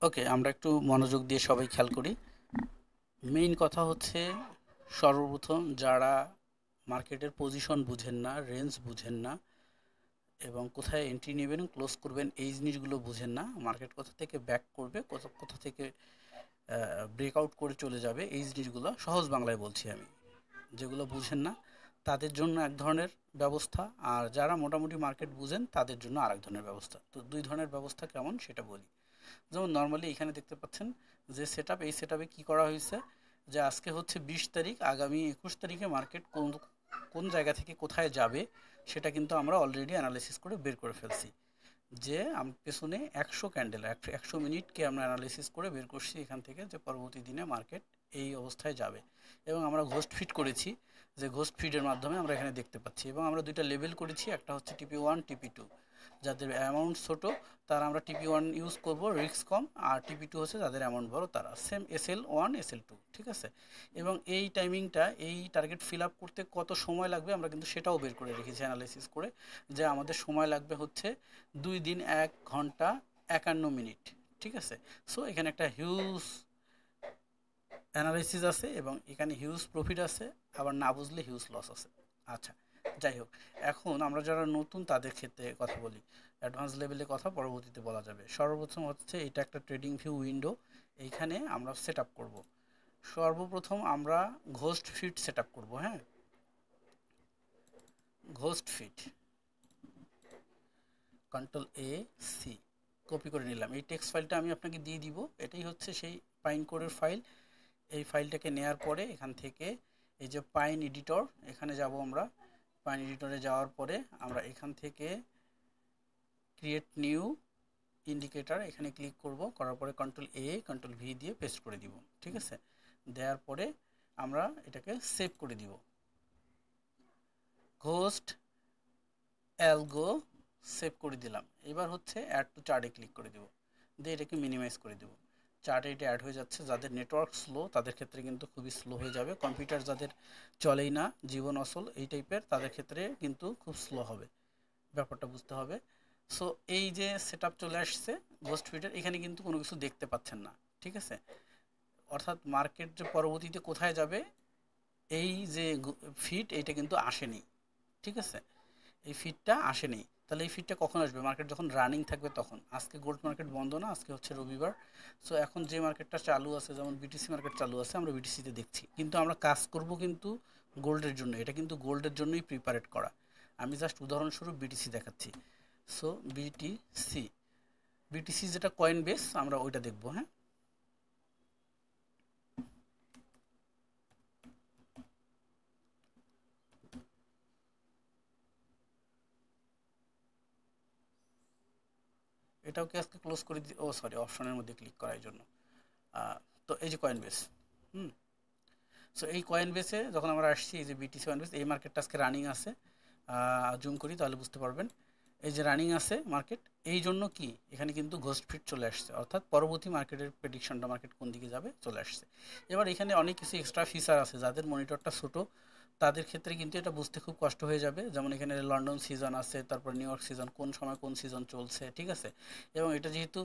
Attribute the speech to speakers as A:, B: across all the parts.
A: ওকে, আমরা একটু মনোযোগ দিয়ে সবাই খেয়াল করি। মেইন কথা হচ্ছে, সর্বপ্রথম যারা মার্কেটের পজিশন বুঝেন না, রেঞ্জ বুঝেন না এবং কোথায় এন্ট্রি নেবেন, ক্লোজ করবেন, এই জিনিসগুলো বুঝেন না, মার্কেট কোথা থেকে ব্যাক করবে, কোথা কোথা থেকে ব্রেকআউট করে চলে যাবে, এই জিনিসগুলো সহজ বাংলায় বলছি আমি। যেগুলো বুঝেন না তাদের জন্য এক ধরনের ব্যবস্থা, আর যারা মোটামুটি মার্কেট বুঝেন তাদের জন্য আরেক ধরনের ব্যবস্থা। তো দুই ধরনের ব্যবস্থা কেমন সেটা বলি। যেমন নর্মালি এখানে দেখতে পাচ্ছেন যে সেটআপ, এই সেটআপে কি করা হয়েছে, যে আজকে হচ্ছে 20 তারিখ, আগামী 21 তারিখে মার্কেট কোন কোন জায়গা থেকে কোথায় যাবে সেটা কিন্তু আমরা অলরেডি অ্যানালাইসিস করে বের করে ফেলছি। যে পেছনে 100 ক্যান্ডেল, 100 মিনিটকে আমরা অ্যানালাইসিস করে বের করছি এখান থেকে, যে পরবর্তী দিনে মার্কেট এই অবস্থায় যাবে। এবং আমরা ঘোস্ট ফিট করেছি, যে ঘোস্ট ফিডের মাধ্যমে আমরা এখানে দেখতে পাচ্ছি। এবং আমরা দুইটা লেভেল করেছি, একটা হচ্ছে TP1, TP2। যাদের অ্যামাউন্ট ছোট তারা আমরা TP1 ইউজ করব, রিস্ক কম। আর TP2 হচ্ছে যাদের অ্যামাউন্ট বড়, তারা সেম SL1, SL2, ঠিক আছে। এবং এই টাইমিংটা, এই টার্গেট ফিল আপ করতে কত সময় লাগবে আমরা কিন্তু সেটাও বের করে রেখেছি অ্যানালাইসিস করে, যে আমাদের সময় লাগবে হচ্ছে 2 দিন 1 ঘন্টা 51 মিনিট, ঠিক আছে। সো এখানে একটা হিউজ অ্যানালাইসিস আছে এবং এখানে হিউজ প্রফিট আছে, আবার না বুঝলে হিউজ লস আছে। আচ্ছা, যাই হোক, এখন আমরা যারা নতুন তাদের ক্ষেত্রে কথা বলি। অ্যাডভান্স লেভেলে কথা পরবর্তীতে বলা যাবে। সর্বপ্রথম হচ্ছে এটা একটা ট্রেডিং ভিউ উইন্ডো, এইখানে আমরা সেট আপ করবো। সর্বপ্রথম আমরা ঘোস্ট ফিট সেট আপ করবো। হ্যাঁ, ঘোস্ট ফিট, Ctrl+A+C কপি করে নিলাম। এই টেক্সট ফাইলটা আমি আপনাকে দিয়ে দিব, এটাই হচ্ছে সেই পাইন কোডের ফাইল। এই ফাইলটাকে নেয়ার পরে এখান থেকে এই যে পাইন এডিটর, এখানে যাব আমরা। পাইন এডিটরে যাওয়ার পরে আমরা এখান থেকে ক্রিয়েট নিউ ইন্ডিকেটর এখানে ক্লিক করব, করার পরে Ctrl+A Ctrl+V দিয়ে পেস্ট করে দিব, ঠিক আছে। দেওয়ার পরে আমরা এটাকে সেভ করে দিব। ঘোস্ট অ্যালগো সেভ করে দিলাম। এবার হচ্ছে অ্যাড টু চার্টে ক্লিক করে দেব, দিয়ে এটাকে মিনিমাইজ করে দেব। চার্টে এটা অ্যাড হয়ে যাচ্ছে। যাদের নেটওয়ার্ক স্লো তাদের ক্ষেত্রে কিন্তু খুবই স্লো হয়ে যাবে। কম্পিউটার যাদের চলেই না, জীবন অচল এই টাইপের, তাদের ক্ষেত্রে কিন্তু খুব স্লো হবে, ব্যাপারটা বুঝতে হবে। সো এই যে সেট আপ চলে আসছে গোস্ট ফিডের, এখানে কিন্তু কোনো কিছু দেখতে পাচ্ছেন না, ঠিক আছে। অর্থাৎ মার্কেট যে পরবর্তীতে কোথায় যাবে, এই যে ফিড, এইটা কিন্তু আসেনি, ঠিক আছে। এই ফিডটা আসেনি। তাহলে এই ফিডটা কখন আসবে? মার্কেট যখন রানিং থাকবে তখন। আজকে গোল্ড মার্কেট বন্ধ না, আজকে হচ্ছে রবিবার। সো এখন যে মার্কেটটা চালু আছে, যেমন বিটিসি মার্কেট চালু আছে, আমরা বিটিসিতে দেখছি, কিন্তু আমরা কাজ করব কিন্তু গোল্ডের জন্য। এটা কিন্তু গোল্ডের জন্যই প্রিপারেট করা। আমি জাস্ট উদাহরণস্বরূপ বিটিসি দেখাচ্ছি। সো বিটিসি, বিটিসি যেটা কয়েন বেস, আমরা ওইটা দেখবো। হ্যাঁ, এটাও কি আজকে ক্লোজ করে ও সরি, অপশনের মধ্যে ক্লিক করার জন্য। আহ, তো এই যে কয়েন বেস, হুম। সো এই কয়েন বেসে যখন আমরা আসছি, এই যে বিটিসি কয়েন বেস, এই মার্কেটটা আজকে রানিং আছে। জুম করি তাহলে বুঝতে পারবেন। এই যে রানিং আছে মার্কেট, এই জন্য কি এখানে কিন্তু ঘোস্ট ফিট চলে আসছে, অর্থাৎ পরবর্তী মার্কেটের প্রেডিকশনটা, মার্কেট কোন দিকে যাবে, চলে আসছে। এবার এখানে অনেক কিছু এক্সট্রা ফিচার আছে, যাদের মনিটরটা ছোটো তাদের ক্ষেত্রে কিন্তু এটা বুঝতে খুব কষ্ট হয়ে যাবে। যেমন এখানে লন্ডন সিজন আছে, তারপর নিউ ইয়র্ক সিজন, কোন সময় কোন সিজন চলছে, ঠিক আছে। এবং এটা যেহেতু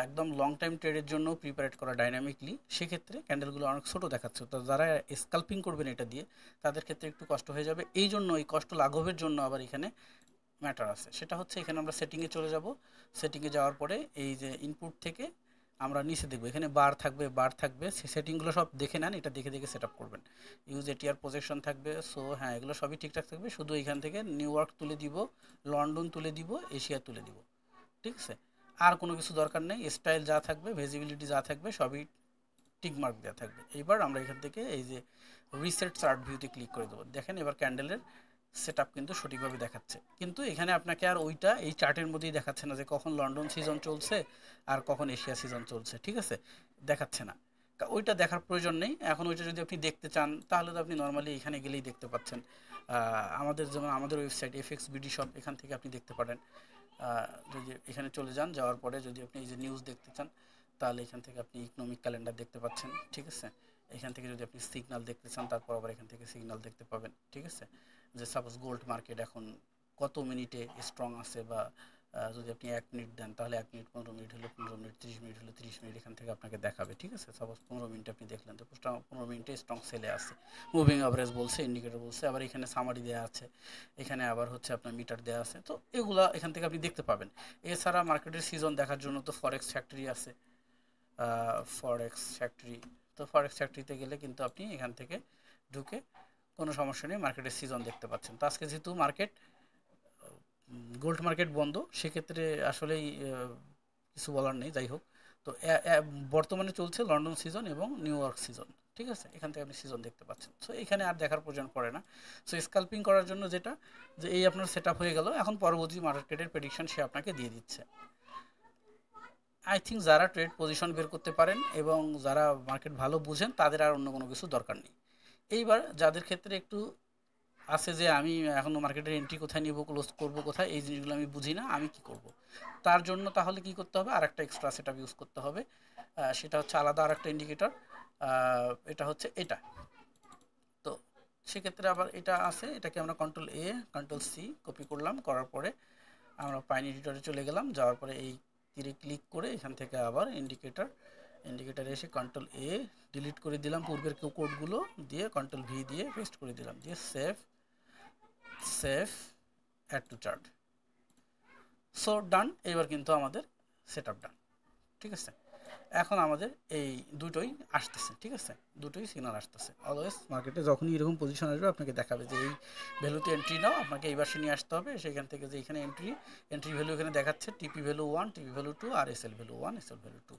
A: একদম লং টাইম ট্রেডের জন্য প্রিপারেট করা ডাইনামিকলি, সেক্ষেত্রে ক্যান্ডেলগুলো অনেক ছোটো দেখাচ্ছে। তো যারা স্কাল্পিং করবেন এটা দিয়ে, তাদের ক্ষেত্রে একটু কষ্ট হয়ে যাবে। এই জন্য এই কষ্ট লাঘবের জন্য আবার এখানে ম্যাটার আছে, সেটা হচ্ছে এখানে আমরা সেটিংয়ে চলে যাব। সেটিংয়ে যাওয়ার পরে এই যে ইনপুট থেকে আমরা নিচে দেখবো, এখানে বার থাকবে, বার থাকবে, সেটিংগুলো সব দেখে নেন, এটা দেখে দেখে সেট আপ করবেন। ইউজ এটিআর প্রজেকশন থাকবে। সো হ্যাঁ, এগুলো সবই ঠিকঠাক থাকবে, শুধু এখান থেকে নিউ ইয়র্ক তুলে দিব, লন্ডন তুলে দিব, এশিয়া তুলে দিব, ঠিক আছে। আর কোনো কিছু দরকার নেই। স্টাইল যা থাকবে, ভিজিবিলিটি যা থাকবে, সবই টিক মার্ক দেওয়া থাকবে। এবার আমরা এখান থেকে এই যে রিসেট চার্ট ভিউতে ক্লিক করে দেবো। দেখেন এবার ক্যান্ডেলের সেট আপ কিন্তু সঠিকভাবে দেখাচ্ছে, কিন্তু এখানে আপনাকে আর ওইটা এই চার্টের মধ্যেই দেখাচ্ছে না যে কখন লন্ডন সিজন চলছে আর কখন এশিয়া সিজন চলছে, ঠিক আছে, দেখাচ্ছে না। ওইটা দেখার প্রয়োজন নেই। এখন ওইটা যদি আপনি দেখতে চান তাহলে তো আপনি নর্মালি এখানে গেলেই দেখতে পাচ্ছেন। আমাদের যেমন আমাদের ওয়েবসাইট এফএক্স বিডি শপ, এখান থেকে আপনি দেখতে পারেন। যদি এখানে চলে যান, যাওয়ার পরে যদি আপনি এই যে নিউজ দেখতে চান, তাহলে এখান থেকে আপনি ইকোনমিক ক্যালেন্ডার দেখতে পাচ্ছেন, ঠিক আছে। এখান থেকে যদি আপনি সিগন্যাল দেখতে চান, তারপর আবার এখান থেকে সিগন্যাল দেখতে পাবেন, ঠিক আছে। যে সাপোজ গোল্ড মার্কেট এখন কত মিনিটে স্ট্রং আছে, বা যদি আপনি 1 মিনিট দেন তাহলে 1 মিনিট, 15 মিনিট হলো 15 মিনিট, 30 মিনিট হলো 30 মিনিট, এখান থেকে আপনাকে দেখাবে। ঠিক আছে, সাপোজ 15 মিনিট আপনি দেখলেন, তো 15 মিনিটে স্ট্রং সেলে আছে, মুভিং অ্যাভারেজ বলছে, ইন্ডিকেটর বলছে, আবার এখানে সামারি দেওয়া আছে, এখানে আবার হচ্ছে আপনার মিটার দেওয়া আছে। তো এগুলা এখান থেকে আপনি দেখতে পাবেন। এছাড়া মার্কেটের সিজন দেখার জন্য তো ফরেক্স ফ্যাক্টরি আছে, ফরেক্স ফ্যাক্টরি। তো ফরেক্স ফ্যাক্টরিতে গেলে কিন্তু আপনি এখান থেকে ঢুকে কোনো সমস্যা নেই মার্কেটের সিজন দেখতে পাচ্ছেন। তো আজকে যেহেতু মার্কেট গোল্ড মার্কেট বন্ধ, সেক্ষেত্রে আসলেই কিছু বলার নেই। যাই হোক, তো বর্তমানে চলছে লন্ডন সিজন এবং নিউ ইয়র্ক সিজন। ঠিক আছে, এখান থেকে আপনি সিজন দেখতে পাচ্ছেন। সো এখানে আর দেখার প্রয়োজন পড়ে না। সো স্কাল্পিং করার জন্য যেটা, যে এই আপনার সেট আপ হয়ে গেল, এখন পরবর্তী মার্কেটের প্রেডিকশন সে আপনাকে দিয়ে দিচ্ছে। আই থিঙ্ক যারা ট্রেড পজিশন বের করতে পারেন এবং যারা মার্কেট ভালো বুঝেন, তাদের আর অন্য কোনো কিছু দরকার নেই। এইবার যাদের ক্ষেত্রে একটু আছে যে আমি এখনও মার্কেটের এন্ট্রি কোথায় নিব, ক্লোজ করব কোথায়, এই জিনিসগুলো আমি বুঝি না, আমি কি করব, তার জন্য তাহলে কি করতে হবে, আর একটা এক্সট্রা সেট আপ ইউজ করতে হবে। সেটা হচ্ছে আলাদা আর একটা ইন্ডিকেটর, এটা হচ্ছে এটা। তো সেক্ষেত্রে আবার এটা আছে, এটাকে আমরা কন্ট্রোল এ কন্ট্রোল সি কপি করলাম, করার পরে আমরা পাইন এডিটরে চলে গেলাম, যাওয়ার পরে এই তীরে ক্লিক করে এখান থেকে আবার ইন্ডিকেটারে এসে কন্ট্রোল এ ডিলিট করে দিলাম পূর্বের কোডগুলো, দিয়ে কন্ট্রোল ভি দিয়ে পেস্ট করে দিলাম, দিয়ে save add to chart. So done, এবার কিন্তু আমাদের সেট আপ ডান। ঠিক আছে, এখন আমাদের এই দুটোই আসতেছে। ঠিক আছে, দুটোই সিগনাল আসতেছে। অলওয়েজ মার্কেটে যখনই এরকম পজিশন আসবে আপনাকে দেখাবে যে এই ভ্যালুতে এন্ট্রি নাও, আপনাকে এই পাশে নিয়ে আসতে হবে। সেখান থেকে যে এখানে এন্ট্রি ভ্যালু এখানে দেখাচ্ছে, টিপি ভ্যালু 1, টিপি ভ্যালু 2 আর এসএল ভ্যালু 1, এসএল ভ্যালু 2।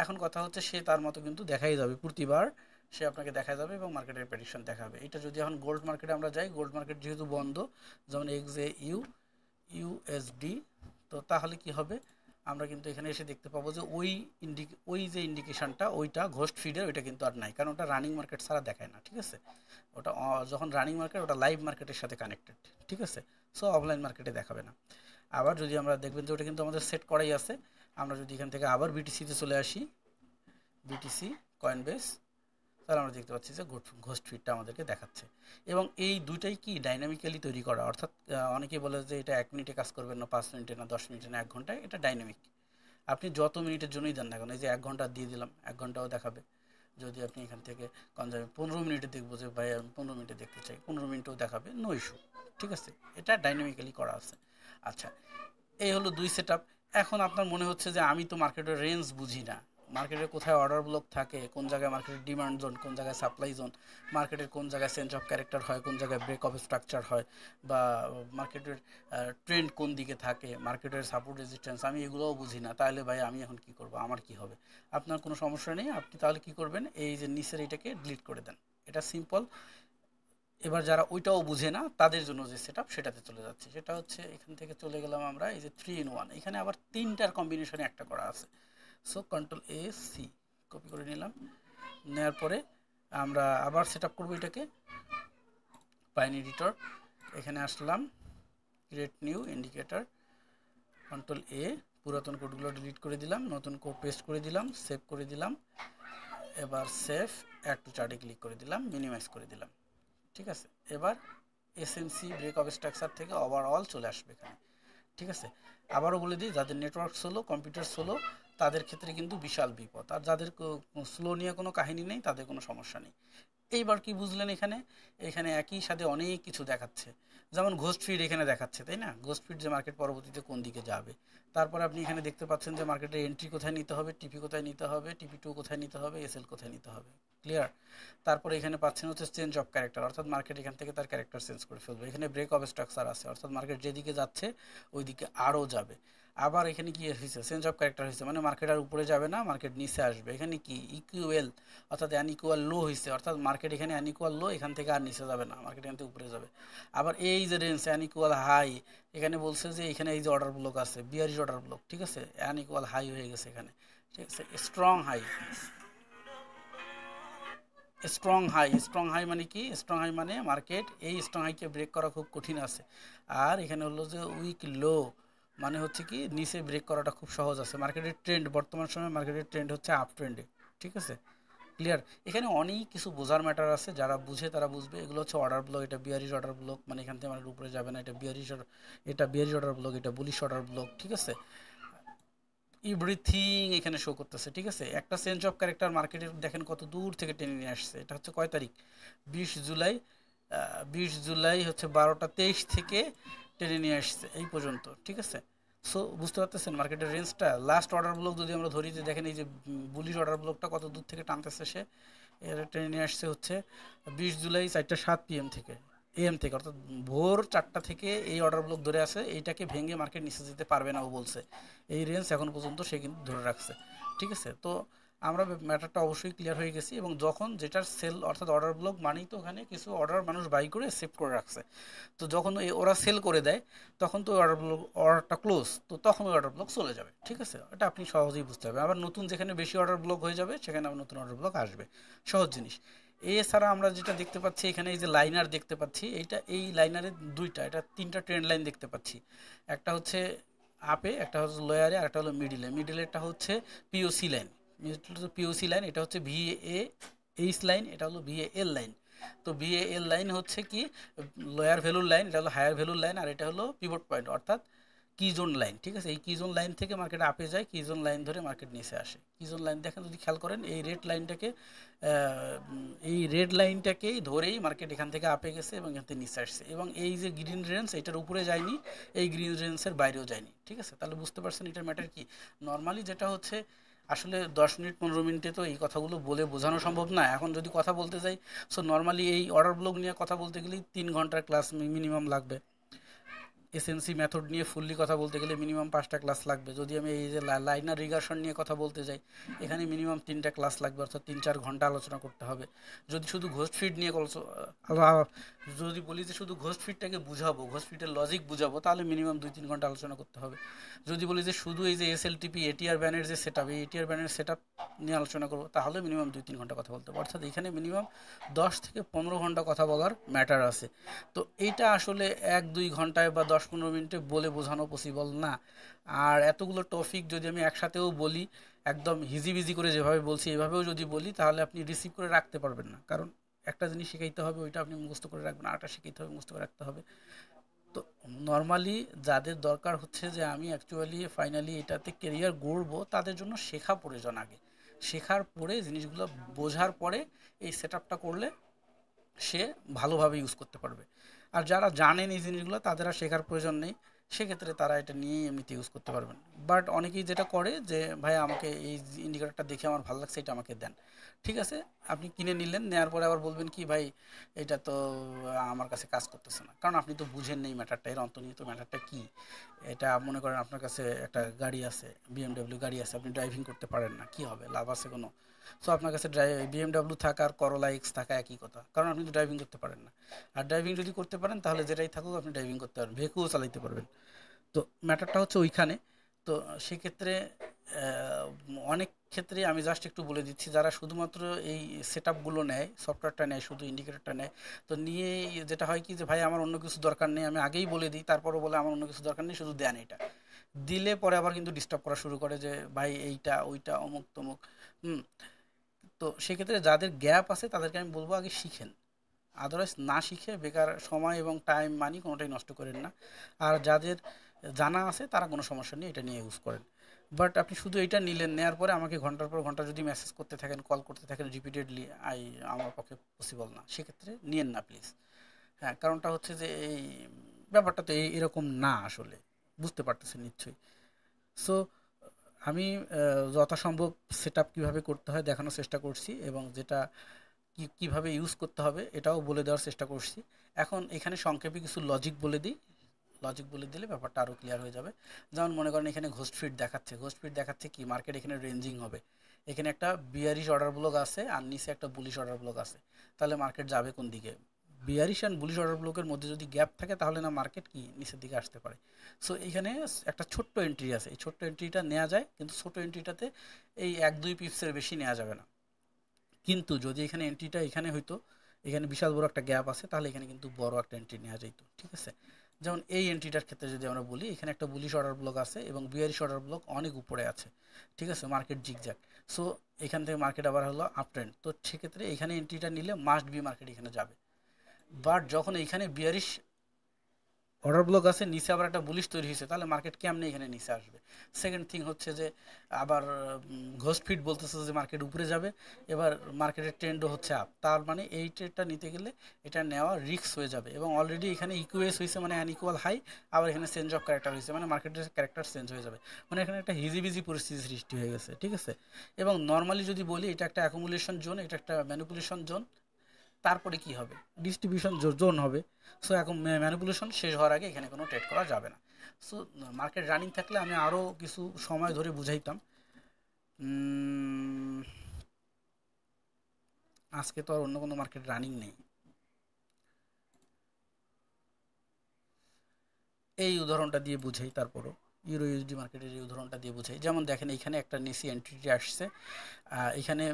A: এখন কথা হচ্ছে সে তার মতো কিন্তু দেখাই যাবে, প্রতিবার সে আপনাকে দেখা যাবে এবং মার্কেটের প্রেডিকশন দেখাবে। এটা যদি এখন গোল্ড মার্কেটে আমরা যাই, গোল্ড মার্কেট যেহেতু বন্ধ, যেমন XAU USD, তো তাহলে কি হবে, আমরা কিন্তু এখানে এসে দেখতে পাবো যে ওই যে ইন্ডিকেশনটা, ওইটা ঘোস্ট ফিডের, ওইটা কিন্তু আর নাই, কারণ ওটা রানিং মার্কেট ছাড়া দেখায় না। ঠিক আছে, ওটা যখন রানিং মার্কেট, ওটা লাইভ মার্কেটের সাথে কানেক্টেড। ঠিক আছে, সো অফলাইন মার্কেটে দেখাবে না। আবার যদি আমরা দেখবেন যে ওটা কিন্তু আমাদের সেট করাই আছে, আমরা যদি এখান থেকে আবার বিটিসিতে চলে আসি, বিটিসি কয়েনবেস, তাহলে আমরা দেখতে পাচ্ছি যে ঘোস্ট ফিডটা আমাদেরকে দেখাচ্ছে। এবং এই দুইটাই কি ডাইনামিক্যালি তৈরি করা, অর্থাৎ অনেকেই বলে যে এটা 1 মিনিটে কাজ করবে না, 5 মিনিটে না, 10 মিনিটে না, 1 ঘন্টায়। এটা ডাইনামিক, আপনি যত মিনিটের জন্যই দেন না কেন, এই যে 1 ঘন্টা দিয়ে দিলাম, 1 ঘন্টাও দেখাবে। যদি আপনি এখান থেকে কনজামে 15 মিনিটে দেখবো যে ভাই আমি 15 মিনিটে দেখতে চাই, 15 মিনিটেও দেখাবে, নো ইস্যু। ঠিক আছে, এটা ডাইনামিক্যালি করা আছে। আচ্ছা, এই হলো 2 সেট আপ। এখন আপনার মনে হচ্ছে যে আমি তো মার্কেটের রেঞ্জ বুঝি না, মার্কেটের কোথায় অর্ডার ব্লক থাকে, কোন জায়গায় মার্কেটের ডিমান্ড জোন, কোন জায়গায় সাপ্লাই জোন, মার্কেটের কোন জায়গায় চেঞ্জ অফ ক্যারেক্টার হয়, কোন জায়গায় ব্রেক অফ স্ট্রাকচার হয়, বা মার্কেটের ট্রেন্ড কোন দিকে থাকে, মার্কেটের সাপোর্ট রেজিস্ট্যান্স, আমি এগুলোও বুঝি না। তাহলে ভাই আমি এখন কি করব, আমার কি হবে? আপনার কোনো সমস্যা নেই, আপনি তাহলে কি করবেন, এই যে নিচের এটাকে ডিলিট করে দেন, এটা সিম্পল। এবার যারা ওইটাও বুঝে না, তাদের জন্য যে সেট আপ, সেটাতে চলে যাচ্ছে। সেটা হচ্ছে এখান থেকে চলে গেলাম আমরা এই যে 3 in 1, এখানে আবার 3টার কম্বিনেশনে একটা করা আছে। So control A C copy করে নিলাম, নেওয়ার পরে আমরা আবার সেট আপ করবো এটাকে, পাইন এডিটর, এখানে আসলাম, ক্রিয়েট নিউ ইন্ডিকেটর, কন্ট্রোল এ, পুরাতন কোডগুলো ডিলিট করে দিলাম, নতুন কোড পেস্ট করে দিলাম, সেভ করে দিলাম। এবার সেভ অ্যাড টু চার্টে ক্লিক করে দিলাম, মিনিমাইজ করে দিলাম। ঠিক আছে, এবার এসএমসি ব্রেক অফ স্ট্রাকচার থেকে ওভারঅল চলে আসবে এখানে। ঠিক আছে, আবারও বলে দিই, যাদের নেটওয়ার্ক স্লো, কম্পিউটার স্লো, তাদের ক্ষেত্রে কিন্তু বিশাল বিপদ। আর যাদের স্লো নিয়ে কোনো কাহিনী নেই, তাদের কোনো সমস্যা নেই। এইবার কি বুঝলেন, এখানে একই সাথে অনেক কিছু দেখাচ্ছে। যেমন ঘোস্ট ফিড এখানে দেখাচ্ছে, তাই না? ঘোস্ট ফিড যে মার্কেট পরবর্তীতে কোন দিকে যাবে। তারপরে আপনি এখানে দেখতে পাচ্ছেন যে মার্কেটের এন্ট্রি কোথায় নিতে হবে, টিপি কোথায় নিতে হবে, টিপি 2 কোথায় নিতে হবে, এসএল কোথায় নিতে হবে। ক্লিয়ার? তারপরে এখানে পাচ্ছেন হচ্ছে চেঞ্জ অফ ক্যারেক্টার, অর্থাৎ মার্কেট এখান থেকে তার ক্যারেক্টার চেঞ্জ করে ফেলবে। এখানে ব্রেক অফ স্ট্রাকচার আছে, অর্থাৎ মার্কেট যেদিকে যাচ্ছে ওই দিকে আরও যাবে। আবার এখানে কি হয়েছে, চেঞ্জ অফ ক্যারেক্টার হয়েছে, মানে মার্কেট আর উপরে যাবে না, মার্কেট নিচে আসবে। এখানে কি ইকুয়াল, অর্থাৎ অ্যানইকুয়াল লো হয়েছে, অর্থাৎ মার্কেট এখানে অ্যানইকুয়াল লো, এখান থেকে আর নিচে যাবে না, মার্কেট এখান থেকে উপরে যাবে। আবার এই যে রেঞ্জ অ্যানইকুয়াল হাই, এখানে বলছে যে এখানে এই যে অর্ডার ব্লক আছে, বিয়ারিশ অর্ডার ব্লক। ঠিক আছে, অ্যানইকুয়াল হাই হয়ে গেছে এখানে। ঠিক আছে, স্ট্রং হাই, স্ট্রং হাই মানে কি? স্ট্রং হাই মানে মার্কেট এই স্ট্রং হাইকে ব্রেক করা খুব কঠিন আছে। আর এখানে হলো যে উইক লো, মানে হচ্ছে কি নিচে ব্রেক করাটা খুব সহজ আছে। মার্কেটের ট্রেন্ড, বর্তমান সময়ে মার্কেটের ট্রেন্ড হচ্ছে আপ ট্রেন্ডে। ঠিক আছে, ক্লিয়ার? এখানে অনেক কিছু বোঝার ম্যাটার আছে, যারা বুঝে তারা বুঝবে। এগুলো হচ্ছে অর্ডার ব্লক, এটা বিয়ারিশ অর্ডার ব্লক, মানে এখান থেকে মার্কেট উপরে যাবে না, এটা বিয়ারিশ অর্ডার ব্লক, এটা বুলিশ অর্ডার ব্লক, ঠিক আছে? এভরিথিং এখানে শো করতেছে, ঠিক আছে? একটা চেঞ্জ অফ ক্যারেক্টার মার্কেটের দেখেন কত দূর থেকে টেনে নিয়ে আসছে। এটা হচ্ছে কয় তারিখ? 20 জুলাই। 20 জুলাই হচ্ছে 12টা 23 থেকে টেনে নিয়ে আসছে এই পর্যন্ত, ঠিক আছে? সো বুঝতে পারতেছেন মার্কেটের রেঞ্জটা। লাস্ট অর্ডার ব্লক যদি আমরা ধরি, যে দেখেন এই যে বুলিশ অর্ডার ব্লকটা কত দূর থেকে টানতেছে সে, এর টেনে নিয়ে আসছে হচ্ছে 20 জুলাই 4টা 7 PM থেকে, AM থেকে, অর্থাৎ ভোর 4টা থেকে এই অর্ডার ব্লক ধরে আছে। এইটাকে ভেঙে মার্কেট নিচে যেতে পারবে না ও বলছে। এই রেঞ্জ এখন পর্যন্ত সে কিন্তু ধরে রাখছে, ঠিক আছে? তো আমরা ম্যাটারটা অবশ্যই ক্লিয়ার হয়ে গেছি। এবং যখন যেটার সেল অর্থাৎ অর্ডার ব্লক মানেই তো ওখানে কিছু অর্ডার মানুষ বাই করে সেভ করে রাখছে। তো যখন ওরা সেল করে দেয় তখন তো অর্ডার ব্লক, অর্ডারটা ক্লোজ, তো তখন ওই অর্ডার ব্লক চলে যাবে, ঠিক আছে? এটা আপনি সহজেই বুঝতে পারবেন। আবার নতুন যেখানে বেশি অর্ডার ব্লক হয়ে যাবে সেখানে আবার নতুন অর্ডার ব্লক আসবে, সহজ জিনিস। এছাড়া আমরা যেটা দেখতে পাচ্ছি এখানে, এই যে লাইনার দেখতে পাচ্ছি, এই লাইনারের দুইটা, এটা তিনটা ট্রেন্ড লাইন দেখতে পাচ্ছি। একটা হচ্ছে আপে, একটা হচ্ছে লোয়ারে, আর একটা হলো মিডিলে। মিডিলেরটা হচ্ছে পিওসি লাইন, পিওসি লাইন, এটা হচ্ছে ভিএ এইচ লাইন, এটা হলো ভিএএল লাইন। তো ভিএএল লাইন হচ্ছে কি লোয়ার ভ্যালুর লাইন, এটা হলো হায়ার ভ্যালুর লাইন, আর এটা হলো পিভট পয়েন্ট অর্থাৎ কি জোন লাইন, ঠিক আছে? এই কি জোন লাইন থেকে মার্কেট আপে যায়, কি জোন লাইন ধরে মার্কেট নিচে আসে। কি জোন লাইন দেখেন যদি খেয়াল করেন, এই রেড লাইনটাকেই ধরেই মার্কেট এখান থেকে আপে গেছে এবং এখান থেকে নিচে আসছে। এবং এই যে গ্রিন রেঞ্জ, এটার উপরে যায়নি, এই গ্রিন রেঞ্জের বাইরেও যায়নি, ঠিক আছে? তাহলে বুঝতে পারছেন এটার ম্যাটার কি। নর্মালি যেটা হচ্ছে, আসলে 10 মিনিট 15 মিনিটে তো এই কথাগুলো বলে বোঝানো সম্ভব না। এখন যদি কথা বলতে যাই, সো নর্মালি এই অর্ডার ব্লক নিয়ে কথা বলতে গেলেই 3 ঘন্টার ক্লাস মিনিমাম লাগবে। এসএনসি মেথড নিয়ে ফুললি কথা বলতে গেলে মিনিমাম 5টা ক্লাস লাগবে। যদি আমি এই যে লাইনার রিগার্সন নিয়ে কথা বলতে যাই, এখানে মিনিমাম 3টা ক্লাস লাগবে, অর্থাৎ 3-4 ঘন্টা আলোচনা করতে হবে। যদি শুধু ঘোস্ট ফিড নিয়ে যদি বলি যে শুধু ঘোস্ট ফিডটাকে বুঝাবো, ঘোস্ট ফিডের লজিক বুঝাবো, তাহলে মিনিমাম 2-3 ঘন্টা আলোচনা করতে হবে। যদি বলি যে শুধু এই যে এসএলটিপি এটিআর ব্যানের যে সেট আপ, এই এটিআর ব্যানের সেট আপ নিয়ে আলোচনা করবো, তাহলে মিনিমাম 2-3 ঘন্টা কথা বলতে হবে। অর্থাৎ এখানে মিনিমাম 10 থেকে 15 ঘন্টা কথা বলার ম্যাটার আছে। তো এইটা আসলে 1-2 ঘন্টায় বা 10-15 মিনিটে বলে বোঝানো পসিবল না। আর এতগুলো টপিক যদি আমি একসাথেও বলি, একদম হিজিবিজি করে যেভাবে বলছি এভাবেও যদি বলি, তাহলে আপনি রিসিভ করে রাখতে পারবেন না। কারণ একটা জিনিস শিখাইতে হবে, ওইটা আপনি মুখস্থ করে রাখবেন, আরেকটা শিখাইতে হবে, মুখস্থ করে রাখতে হবে। তো নর্মালি যাদের দরকার হচ্ছে যে আমি অ্যাকচুয়ালি ফাইনালি এটাতে কেরিয়ার গড়বো, তাদের জন্য শেখা প্রয়োজন আগে। শেখার পরে জিনিসগুলো বোঝার পরে এই সেট আপটা করলে সে ভালোভাবে ইউজ করতে পারবে। আর যারা জানেন এই জিনিসগুলো, তাদের আর শেখার প্রয়োজন নেই, সেক্ষেত্রে তারা এটা নিয়েই এমনিতে ইউজ করতে পারবেন। বাট অনেকেই যেটা করে যে ভাই আমাকে এই ইন্ডিকেটরটা দেখে আমার ভালো লাগছে, এটা আমাকে দেন। ঠিক আছে, আপনি কিনে নিলেন, নেওয়ার পরে আবার বলবেন কি ভাই এটা তো আমার কাছে কাজ করতেছে না, কারণ আপনি তো বুঝেন নেই ম্যাটারটা, এর অন্তর্নিহিত ম্যাটারটা কী। এটা মনে করেন আপনার কাছে একটা গাড়ি আছে, বিএমডাব্লিউ গাড়ি আছে, আপনি ড্রাইভিং করতে পারেন না, কি হবে, লাভ আছে কোনো? সো আপনার কাছে বিএমডাব্লিউ থাকা আর করোলা এক্স থাকা একই কথা, কারণ আপনি তো ড্রাইভিং করতে পারেন না। আর ড্রাইভিং যদি করতে পারেন তাহলে যেটাই থাকুক আপনি ড্রাইভিং করতে পারবেন, ভেহিকলও চালাতে পারবেন। তো ম্যাটারটা হচ্ছে ওইখানে। তো সেক্ষেত্রে অনেক ক্ষেত্রে আমি জাস্ট একটু বলে দিচ্ছি, যারা শুধুমাত্র এই সেট আপগুলো নেয়, সফটওয়্যারটা নেয়, শুধু ইন্ডিকেটরটা নেয়, তো নিয়ে যেটা হয় কি যে ভাই আমার অন্য কিছু দরকার নেই, আমি আগেই বলে দিই, তারপরও বলে আমার অন্য কিছু দরকার নেই, শুধু দেন এটা। দিলে পরে আবার কিন্তু ডিস্টার্ব করা শুরু করে যে ভাই এইটা ওইটা অমুক তমুক। হুম। তো সেক্ষেত্রে যাদের গ্যাপ আছে তাদেরকে আমি বলবো আগে শিখেন, আদারওয়াইজ না শিখে বেকার সময় এবং টাইম মানি কোনোটাই নষ্ট করেন না। আর যাদের জানা আছে তারা কোনো সমস্যা নেই, এটা নিয়ে ইউজ করেন। বাট আপনি শুধু এটা নিলেন, নেওয়ার পরে আমাকে ঘন্টার পর ঘন্টা যদি মেসেজ করতে থাকেন, কল করতে থাকেন রিপিটেডলি, আমার পক্ষে পসিবল না, সেক্ষেত্রে নিয়েন না প্লিজ। হ্যাঁ, কারণটা হচ্ছে যে এই ব্যাপারটা তো এরকম না আসলে, বুঝতে পারতেছেন নিশ্চয়ই। সো আমি যথাসম্ভব সেট আপ কীভাবে করতে হয় দেখানোর চেষ্টা করছি, এবং যেটা কীভাবে ইউজ করতে হবে এটাও বলে দেওয়ার চেষ্টা করছি। এখন এখানে সংক্ষেপে কিছু লজিক বলে দিই, লজিক বলে দিলে ব্যাপারটা আরও ক্লিয়ার হয়ে যাবে। যেমন মনে করেন এখানে ঘোস্ট ফিট দেখাচ্ছে, ঘোস্ট ফিট দেখাচ্ছে কি মার্কেট এখানে রেঞ্জিং হবে, এখানে একটা বিয়ারিশ অর্ডার ব্লক আছে আর নিচে একটা বুলিশ অর্ডার ব্লক আছে, তাহলে মার্কেট যাবে কোন দিকে? বিয়ারিশ অ্যান্ড বুলিশ অর্ডার ব্লকের মধ্যে যদি গ্যাপ থাকে তাহলে না মার্কেট কি নিচের দিকে আসতে পারে। সো এখানে একটা ছোট্ট এন্ট্রি আছে, এই ছোট্ট এন্ট্রিটা নেওয়া যায়, কিন্তু ছোটো এন্ট্রিটাতে এই 1-2 পিপসের বেশি নেওয়া যাবে না। কিন্তু যদি এখানে এন্ট্রিটা এখানে হইতো, এখানে বিশাল বড় একটা গ্যাপ আছে, তাহলে এখানে কিন্তু বড় একটা এন্ট্রি নেওয়া যেত, ঠিক আছে? যেমন এই এন্ট্রিটার ক্ষেত্রে যদি আমরা বলি, এখানে একটা বুলিশ অর্ডার ব্লক আছে এবং বিয়ারিশ অর্ডার ব্লক অনেক উপরে আছে, ঠিক আছে, মার্কেট জিগজ্যাগ। সো এখান থেকে মার্কেট আবার হলো আপ ট্রেন্ড, তো সেক্ষেত্রে এখানে এন্ট্রিটা নিলে মাস্ট বি মার্কেট এখানে যাবে। বাট যখন এইখানে বিয়ারিশ অর্ডার ব্লক আছে, নিচে আবার একটা বুলিশ তৈরি হয়েছে, তাহলে মার্কেট কেমনে এখানে নিচে আসবে? সেকেন্ড থিং হচ্ছে যে আবার ঘোষ ফিট বলতেছে যে মার্কেট উপরে যাবে, এবার মার্কেটের ট্রেন্ডও হচ্ছে আপ, তার মানে এই ট্রেডটা নিতে গেলে এটা নেওয়া রিস্ক হয়ে যাবে। এবং অলরেডি এখানে ইকুএস হয়েছে মানে আনইকুয়াল হাই, আবার এখানে চেঞ্জ অফ ক্যারেক্টার হয়েছে মানে মার্কেটের ক্যারেক্টার চেঞ্জ হয়ে যাবে, মানে এখানে একটা হিজিবিজি পরিস্থিতি সৃষ্টি হয়ে গেছে, ঠিক আছে। এবং নর্মালি যদি বলি, এটা একটা অ্যাকুমুলেশন জোন, এটা একটা ম্যানিপুলেশন জোন, তারপরে কি হবে? ডিস্ট্রিবিউশন জোন হবে। সো এখন ম্যানিপুলেশন শেষ হওয়ার আগে এখানে কোনো ট্রেড করা যাবে না। সো মার্কেট রানিং থাকলে আমি আরও কিছু সময় ধরে বুঝাইতাম। আজকে তো আর অন্য কোনো মার্কেট রানিং নেই। এই উদাহরণটা দিয়ে বুঝাই, তারপরও ইউরো ইউএসডি মার্কেটের এই উদাহরণটা দিয়ে বুঝাই। যেমন দেখেন এখানে একটা নিসি এন্ট্রিটি আসছে, এখানে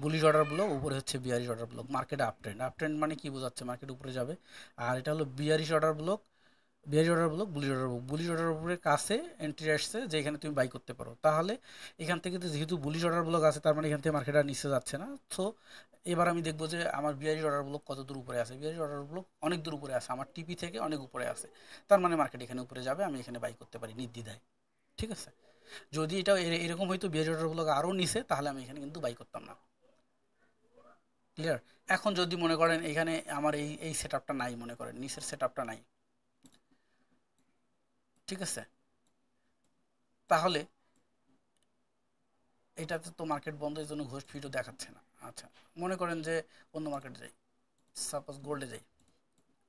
A: বুলিশ অর্ডার ব্লক, উপরে হচ্ছে bearish order block, market up trend. Up trend মানে কি বোঝাচ্ছে? মার্কেট উপরে যাবে। আর এটা হলো bearish order block, bearish order block, bullish order block, bullish order ব্লকের কাছে এন্ট্রি আসছে যে এখানে তুমি বাই করতে পারো। তাহলে এখান থেকে তো যেহেতু বুলিশ অর্ডার ব্লক আছে, তার মানে এখান থেকে মার্কেট আর নিচে যাচ্ছে না। সো এবার আমি দেখবো যে আমার বিয়ারিশ অর্ডার ব্লক কত দূর উপরে আছে। বিয়ারিশ অর্ডার ব্লক অনেক দূর উপরে আছে, আমার টিপি থেকে অনেক উপরে আছে, তার মানে মার্কেট এখানে উপরে যাবে, আমি এখানে বাই করতে পারি নির্দ্বিধায়, ঠিক আছে। যদি এটা এরকম হয়তো বিয়ারিশ অর্ডার ব্লক আরও নিচে, তাহলে আমি এখানে কিন্তু বাই করতাম না। ক্লিয়ার? এখন যদি মনে করেন এখানে আমার এই এই সেট আপটা নাই, মনে করেন নিচের সেট আপটা নাই, ঠিক আছে, তাহলে এটাতে তো মার্কেট বন্ধ, এই জন্য ঘোষ ফিটও দেখাচ্ছে না। আচ্ছা, মনে করেন যে অন্য মার্কেটে যাই, সাপোজ গোল্ডে যাই,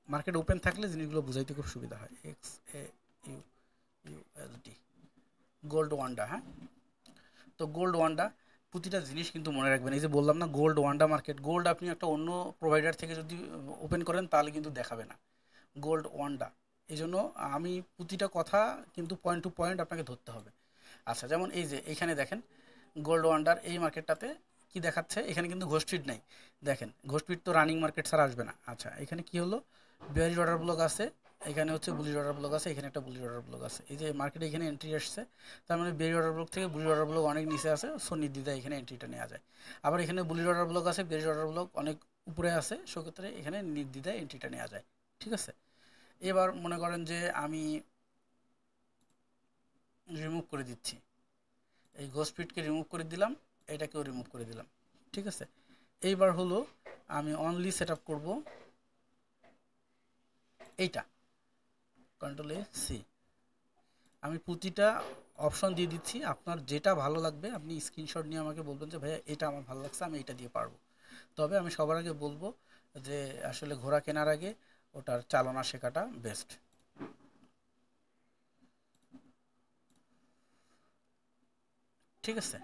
A: মার্কেট ওপেন থাকলে জিনিসগুলো বুঝাইতে খুব সুবিধা হয়। X A you USD, gold Wanda, হ্যাঁ। তো গোল্ড ওয়ান্ডা, প্রতিটা জিনিস কিন্তু মনে রাখবেন, এই যে বললাম না গোল্ড ওয়ান্ডা মার্কেট, গোল্ড আপনি একটা অন্য প্রোভাইডার থেকে যদি ওপেন করেন তাহলে কিন্তু দেখাবে না, গোল্ড ওয়ান্ডা। এই জন্য আমি প্রতিটা কথা কিন্তু পয়েন্ট টু পয়েন্ট আপনাকে ধরতে হবে। আচ্ছা, যেমন এই যে এইখানে দেখেন গোল্ড ওয়ান্ডার এই মার্কেটটাতে কি দেখাচ্ছে, এখানে কিন্তু ঘোষ ফিট নাই। দেখেন ঘোষ ফিট তো রানিং মার্কেট ছাড়া আসবে না। আচ্ছা, এখানে কি হলো, বিয়ারিশ অর্ডার ব্লক আছে, এখানে হচ্ছে বুলিশ অর্ডার ব্লক আছে, এখানে একটা বুলিশ অর্ডার ব্লক আছে, এই যে মার্কেটে এখানে এন্ট্রি আসছে, তার মানে বিয়ারিশ অর্ডার ব্লক থেকে বুলিশ অর্ডার ব্লক অনেক নিচে আছে, সো নির্দ্বিধায় এখানে এন্ট্রিটা নেওয়া যায়। আবার এখানে বুলিশ অর্ডার ব্লক আছে, বিয়ারিশ অর্ডার ব্লক অনেক উপরে আছে, সেক্ষেত্রে এখানে নির্দ্বিধায় এন্ট্রিটা নেওয়া যায়, ঠিক আছে। এবার মনে করেন যে আমি রিমুভ করে দিচ্ছি, এই ঘোষ ফিটকে রিমুভ করে দিলাম, এটাকেও রিমুভ করে দিলাম, ঠিক আছে। এইবার হলো আমি অনলি সেট আপ করবো এইটা, কন্ট্রোল এ সি, আমি প্রতিটা অপশন দিয়ে দিচ্ছি, আপনার যেটা ভালো লাগবে আপনি স্ক্রিনশট নিয়ে আমাকে বলবেন যে ভাইয়া এটা আমার ভালো লাগছে, আমি এটা দিয়ে পারবো। তবে আমি সবার আগে বলবো যে আসলে ঘোড়া কেনার আগে ওটার চালনা শেখাটা বেস্ট, ঠিক আছে।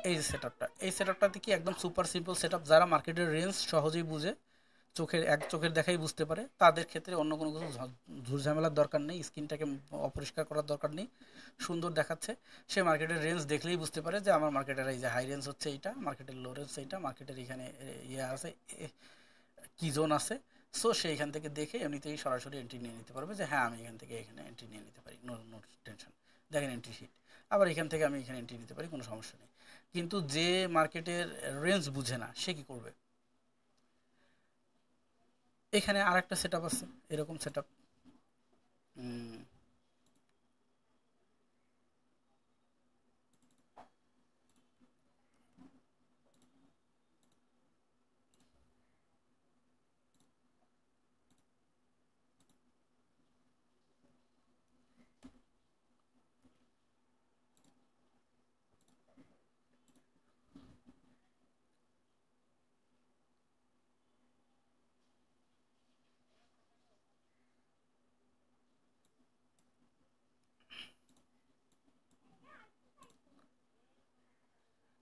A: এই যে সেট আপটা, এই সেট আপটাতে কি একদম সুপার সিম্পল সেট আপ, যারা মার্কেটের রেঞ্জ সহজেই বুঝে, চোখের দেখাই বুঝতে পারে, তাদের ক্ষেত্রে অন্য কোনো কিছু ঝুটঝামেলার দরকার নেই, স্ক্রিনটাকে অপরিষ্কার করার দরকার নেই, সুন্দর দেখাচ্ছে। সে মার্কেটের রেঞ্জ দেখলেই বুঝতে পারে যে আমার মার্কেটের এই যে হাই রেঞ্জ হচ্ছে এইটা, মার্কেটের লো রেঞ্জ এইটা, মার্কেটের এখানে ইয়ে আছে, কি জোন আছে। সো সে এখান থেকে দেখে এমনিতেই সরাসরি এন্ট্রি নিয়ে নিতে পারবে যে হ্যাঁ আমি এখান থেকে এখানে এন্ট্রি নিয়ে নিতে পারি, নো নো টেনশন। দেখেন এন্ট্রি শিট, আবার এখান থেকে আমি এখানে এন্ট্রি নিতে পারি, কোনো সমস্যা নেই। কিন্তু যে মার্কেটের রেঞ্জ বুঝে না সে কি করবে? এখানে আর একটা সেট আপ আছে, এরকম সেট আপ,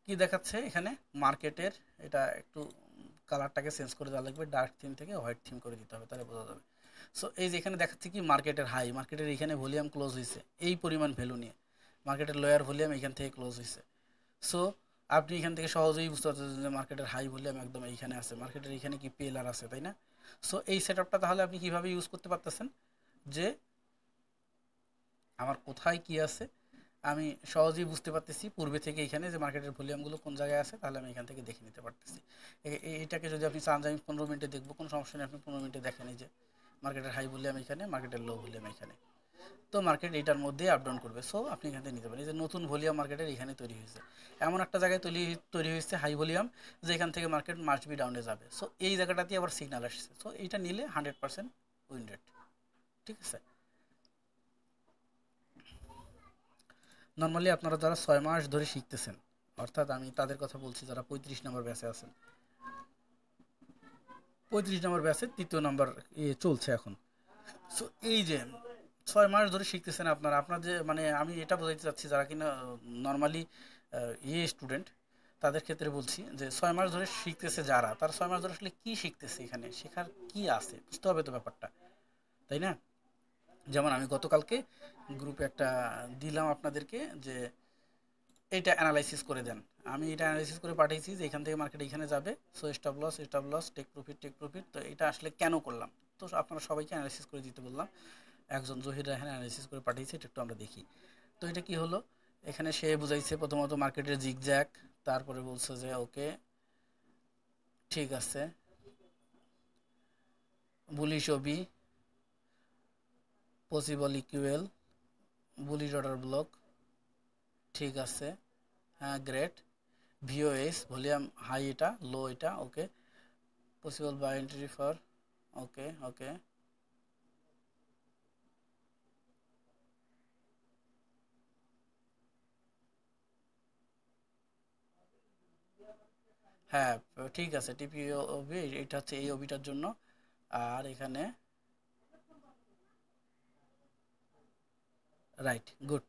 A: কি দেখাচ্ছে এখানে মার্কেটের, এটা একটু কালারটাকে চেঞ্জ করে দেওয়া লাগবে, ডার্ক থিম থেকে হোয়াইট থিম করে দিতে হবে, তাহলে বোঝা যাবে। সো এই যে এখানে দেখাচ্ছে কি মার্কেটের হাই, মার্কেটের এখানে ভলিউম ক্লোজ হয়েছে এই পরিমাণ ভ্যালু নিয়ে, মার্কেটের লোয়ার ভলিউম এখান থেকে ক্লোজ হয়েছে। সো আপনি এখান থেকে সহজেই বুঝতে পারছেন যে মার্কেটের হাই ভলিউম একদম এইখানে আছে, মার্কেটের এখানে কি পেলার আছে, তাই না? সো এই সেট আপটা তাহলে আপনি কীভাবে ইউজ করতে পারতেছেন যে আমার কোথায় কি আছে আমি সহজেই বুঝতে পারতেছি পূর্বে থেকে এখানে যে মার্কেটের ভলিউমগুলো কোন জায়গায় আছে, তাহলে আমি এখান থেকে দেখে নিতে পারতেছি। এইটাকে যদি আপনি চান যে আমি 15 মিনিটে দেখবো, কোনো সমস্যা নেই, আপনি 15 মিনিটে দেখেন এই যে মার্কেটের হাই ভলিউম এখানে, মার্কেটের লো ভলিউম এখানে। তো মার্কেট এটার মধ্যে আপ ডাউন করবে, সো আপনি এখান থেকে নিতে পারেন। এই যে নতুন ভলিউম মার্কেটের এখানে তৈরি হয়েছে, এমন একটা জায়গায় তৈরি হয়েছে হাই ভলিউম, যে এখান থেকে মার্কেট মাস্ট বি ডাউনে যাবে। সো এই জায়গাটাতে আবার সিগন্যাল আসছে, সো এইটা নিলে 100% উইন রেট। ঠিক আছে। নর্মালি আপনারা যারা 6 মাস ধরে শিখতেছেন, অর্থাৎ আমি তাদের কথা বলছি যারা 35 নম্বর ব্যাচে আছেন, 35 নম্বর ব্যাচে 3য় নম্বর চলছে এখন। সো এই যে 6 মাস ধরে শিখতেছেন আপনারা, আপনার যে মানে আমি এটা বোঝাইতে চাচ্ছি যারা কিনা নর্মালি স্টুডেন্ট, তাদের ক্ষেত্রে বলছি যে 6 মাস ধরে শিখতেছে যারা, তারা 6 মাস ধরে আসলে কী শিখতেছে, এখানে শেখার কী আছে বুঝতে হবে তো ব্যাপারটা, তাই না? যেমন আমি গতকালকে গ্রুপে একটা দিলাম আপনাদেরকে যে এইটা অ্যানালাইসিস করে দেন। আমি এটা অ্যানালাইসিস করে পাঠিয়েছি যে এখান থেকে মার্কেট এখানে যাবে, so stop loss, take profit. তো এটা আসলে কেন করলাম, তো আপনারা সবাইকে অ্যানালাইসিস করে দিতে বললাম। একজন জহির রায়হান অ্যানালাইসিস করে পাঠিয়েছে, এটা একটু আমরা দেখি। তো এটা কি হলো, এখানে সে বুঝাইছে প্রথমত মার্কেটের জিগজ্যাগ, তারপরে বলছে যে ওকে ঠিক আছে, bullish OB, possible equal, bullish order block, ঠিক আছে, হ্যাঁ গ্রেট, ভিওএস ভলিউম হাই এটা, লো এটা, ওকে, পসিবল বাই এন্ট্রি ফর, ওকে ওকে, হ্যাঁ ঠিক আছে, টিপিওবি এটা হচ্ছে এই ওবিটার জন্য। আর এখানে রাইট, গুড,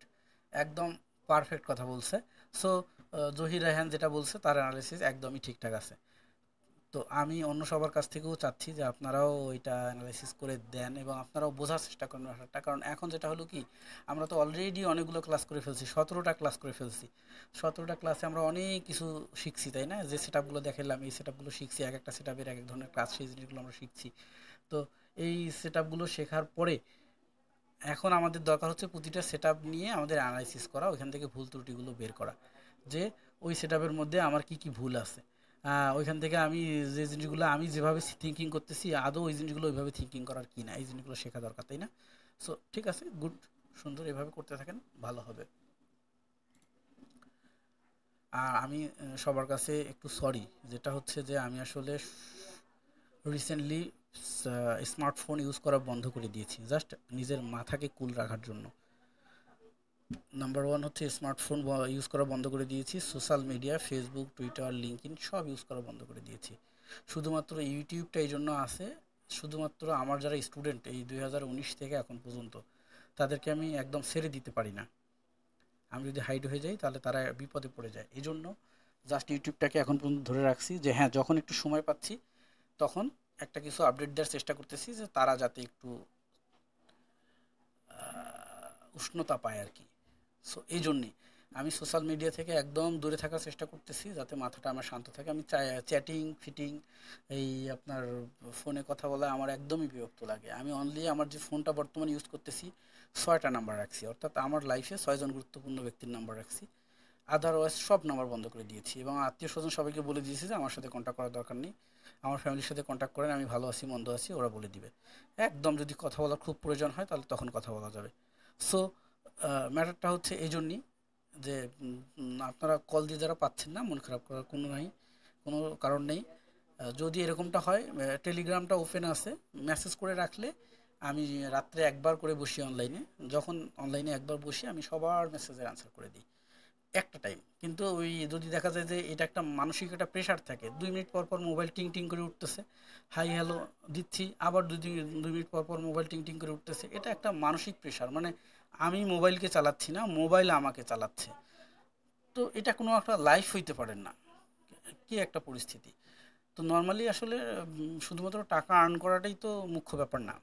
A: একদম পারফেক্ট কথা বলছে। সো জহির রায়হান যেটা বলছে তার অ্যানালিসিস একদমই ঠিকঠাক আছে। তো আমি অন্য সবার কাছ থেকেও চাচ্ছি যে আপনারাও ওইটা অ্যানালাইসিস করে দেন এবং আপনারাও বোঝার চেষ্টা করেন ব্যাপারটা। কারণ এখন যেটা হলো কি, আমরা তো অলরেডি অনেকগুলো ক্লাস করে ফেলছি, 17টা ক্লাস করে ফেলছি। 17টা ক্লাসে আমরা অনেক কিছু শিখছি, তাই না? যে সেট আপগুলো দেখালাম, এই সেট আপগুলো শিখছি, এক একটা সেট আপের এক এক ধরনের ক্লাস, সেই জিনিসগুলো আমরা শিখছি। তো এই সেট আপগুলো শেখার পরে এখন আমাদের দরকার হচ্ছে প্রতিটা সেট আপ নিয়ে আমাদের অ্যানালাইসিস করা, ওইখান থেকে ভুল ত্রুটিগুলো বের করা, যে ওই সেট আপের মধ্যে আমার কি কি ভুল আছে। ওইখান থেকে আমি যে জিনিসগুলো আমি যেভাবে থিঙ্কিং করতেছি, আদৌ ওই জিনিসগুলো ওইভাবে থিঙ্কিং করার কি না, এই জিনিসগুলো শেখা দরকার, তাই না? সো ঠিক আছে, গুড, সুন্দর, এভাবে করতে থাকেন, ভালো হবে। আর আমি সবার কাছে একটু সরি, যেটা হচ্ছে যে আমি আসলে রিসেন্টলি স্মার্টফোন ইউজ করা বন্ধ করে দিয়েছি, জাস্ট নিজের মাথাকে কুল রাখার জন্য। নাম্বার ওয়ান হচ্ছে স্মার্টফোন ইউজ করা বন্ধ করে দিয়েছি, social media Facebook Twitter LinkedIn সব ইউজ করা বন্ধ করে দিয়েছি। শুধুমাত্র ইউটিউবটা এই জন্য আছে, শুধুমাত্র আমার যারা স্টুডেন্ট এই 2019 থেকে এখন পর্যন্ত, তাদেরকে আমি একদম ছেড়ে দিতে পারি না। আমি যদি হাইড হয়ে যাই তাহলে তারা বিপদে পড়ে যায়, এই জন্য জাস্ট ইউটিউবটাকে এখন পর্যন্ত ধরে রাখছি, যে হ্যাঁ যখন একটু সময় পাচ্ছি তখন একটা কিছু আপডেট দেওয়ার চেষ্টা করতেছি, যে তারা যাতে একটু উষ্ণতা পায় আর কি। সো এই জন্যেই আমি সোশ্যাল মিডিয়া থেকে একদম দূরে থাকার চেষ্টা করতেছি, যাতে মাথাটা আমার শান্ত থাকে। আমি চ্যাটিং ফিটিং এই আপনার ফোনে কথা বলা আমার একদমই বিরক্ত লাগে। আমি অনলি আমার যে ফোনটা বর্তমানে ইউজ করতেছি 6টা নাম্বার রাখছি, অর্থাৎ আমার লাইফে 6জন গুরুত্বপূর্ণ ব্যক্তির নাম্বার রাখছি, আদারওয়াইজ সব নাম্বার বন্ধ করে দিয়েছি। এবং আত্মীয় স্বজন সবাইকে বলে দিয়েছি যে আমার সাথে কন্ট্যাক্ট করার দরকার নেই, আমার ফ্যামিলির সাথে কন্ট্যাক্ট করেন, আমি ভালো আছি মন্দ আছি ওরা বলে দিবে। একদম যদি কথা বলার খুব প্রয়োজন হয় তাহলে তখন কথা বলা যাবে। সো ম্যাটারটা হচ্ছে এই জন্যই যে আপনারা কল দিয়ে যারা পাচ্ছেন না, মন খারাপ করার কোনো কারণ নেই। যদি এরকমটা হয়, টেলিগ্রামটা ওপেন আছে, মেসেজ করে রাখলে আমি রাত্রে একবার করে বসি অনলাইনে, যখন অনলাইনে একবার বসি আমি সবার মেসেজের আনসার করে দিই একটা টাইম। কিন্তু ওই যদি দেখা যায় যে এটা একটা মানসিক একটা প্রেশার থাকে, 2 মিনিট পর পর মোবাইল টিং টিং করে উঠতেছে, হাই হ্যালো দিচ্ছি, আবার 2 মিনিট পর পর মোবাইল টিং টিং করে উঠতেছে, এটা একটা মানসিক প্রেশার, মানে আমি মোবাইলকে চালাচ্ছি না, মোবাইল আমাকে চালাচ্ছে। তো এটা কোনো একটা লাইফ হইতে পারে না, কি একটা পরিস্থিতি। তো নর্মালি আসলে শুধুমাত্র টাকা আর্ন করাটাই তো মুখ্য ব্যাপার না,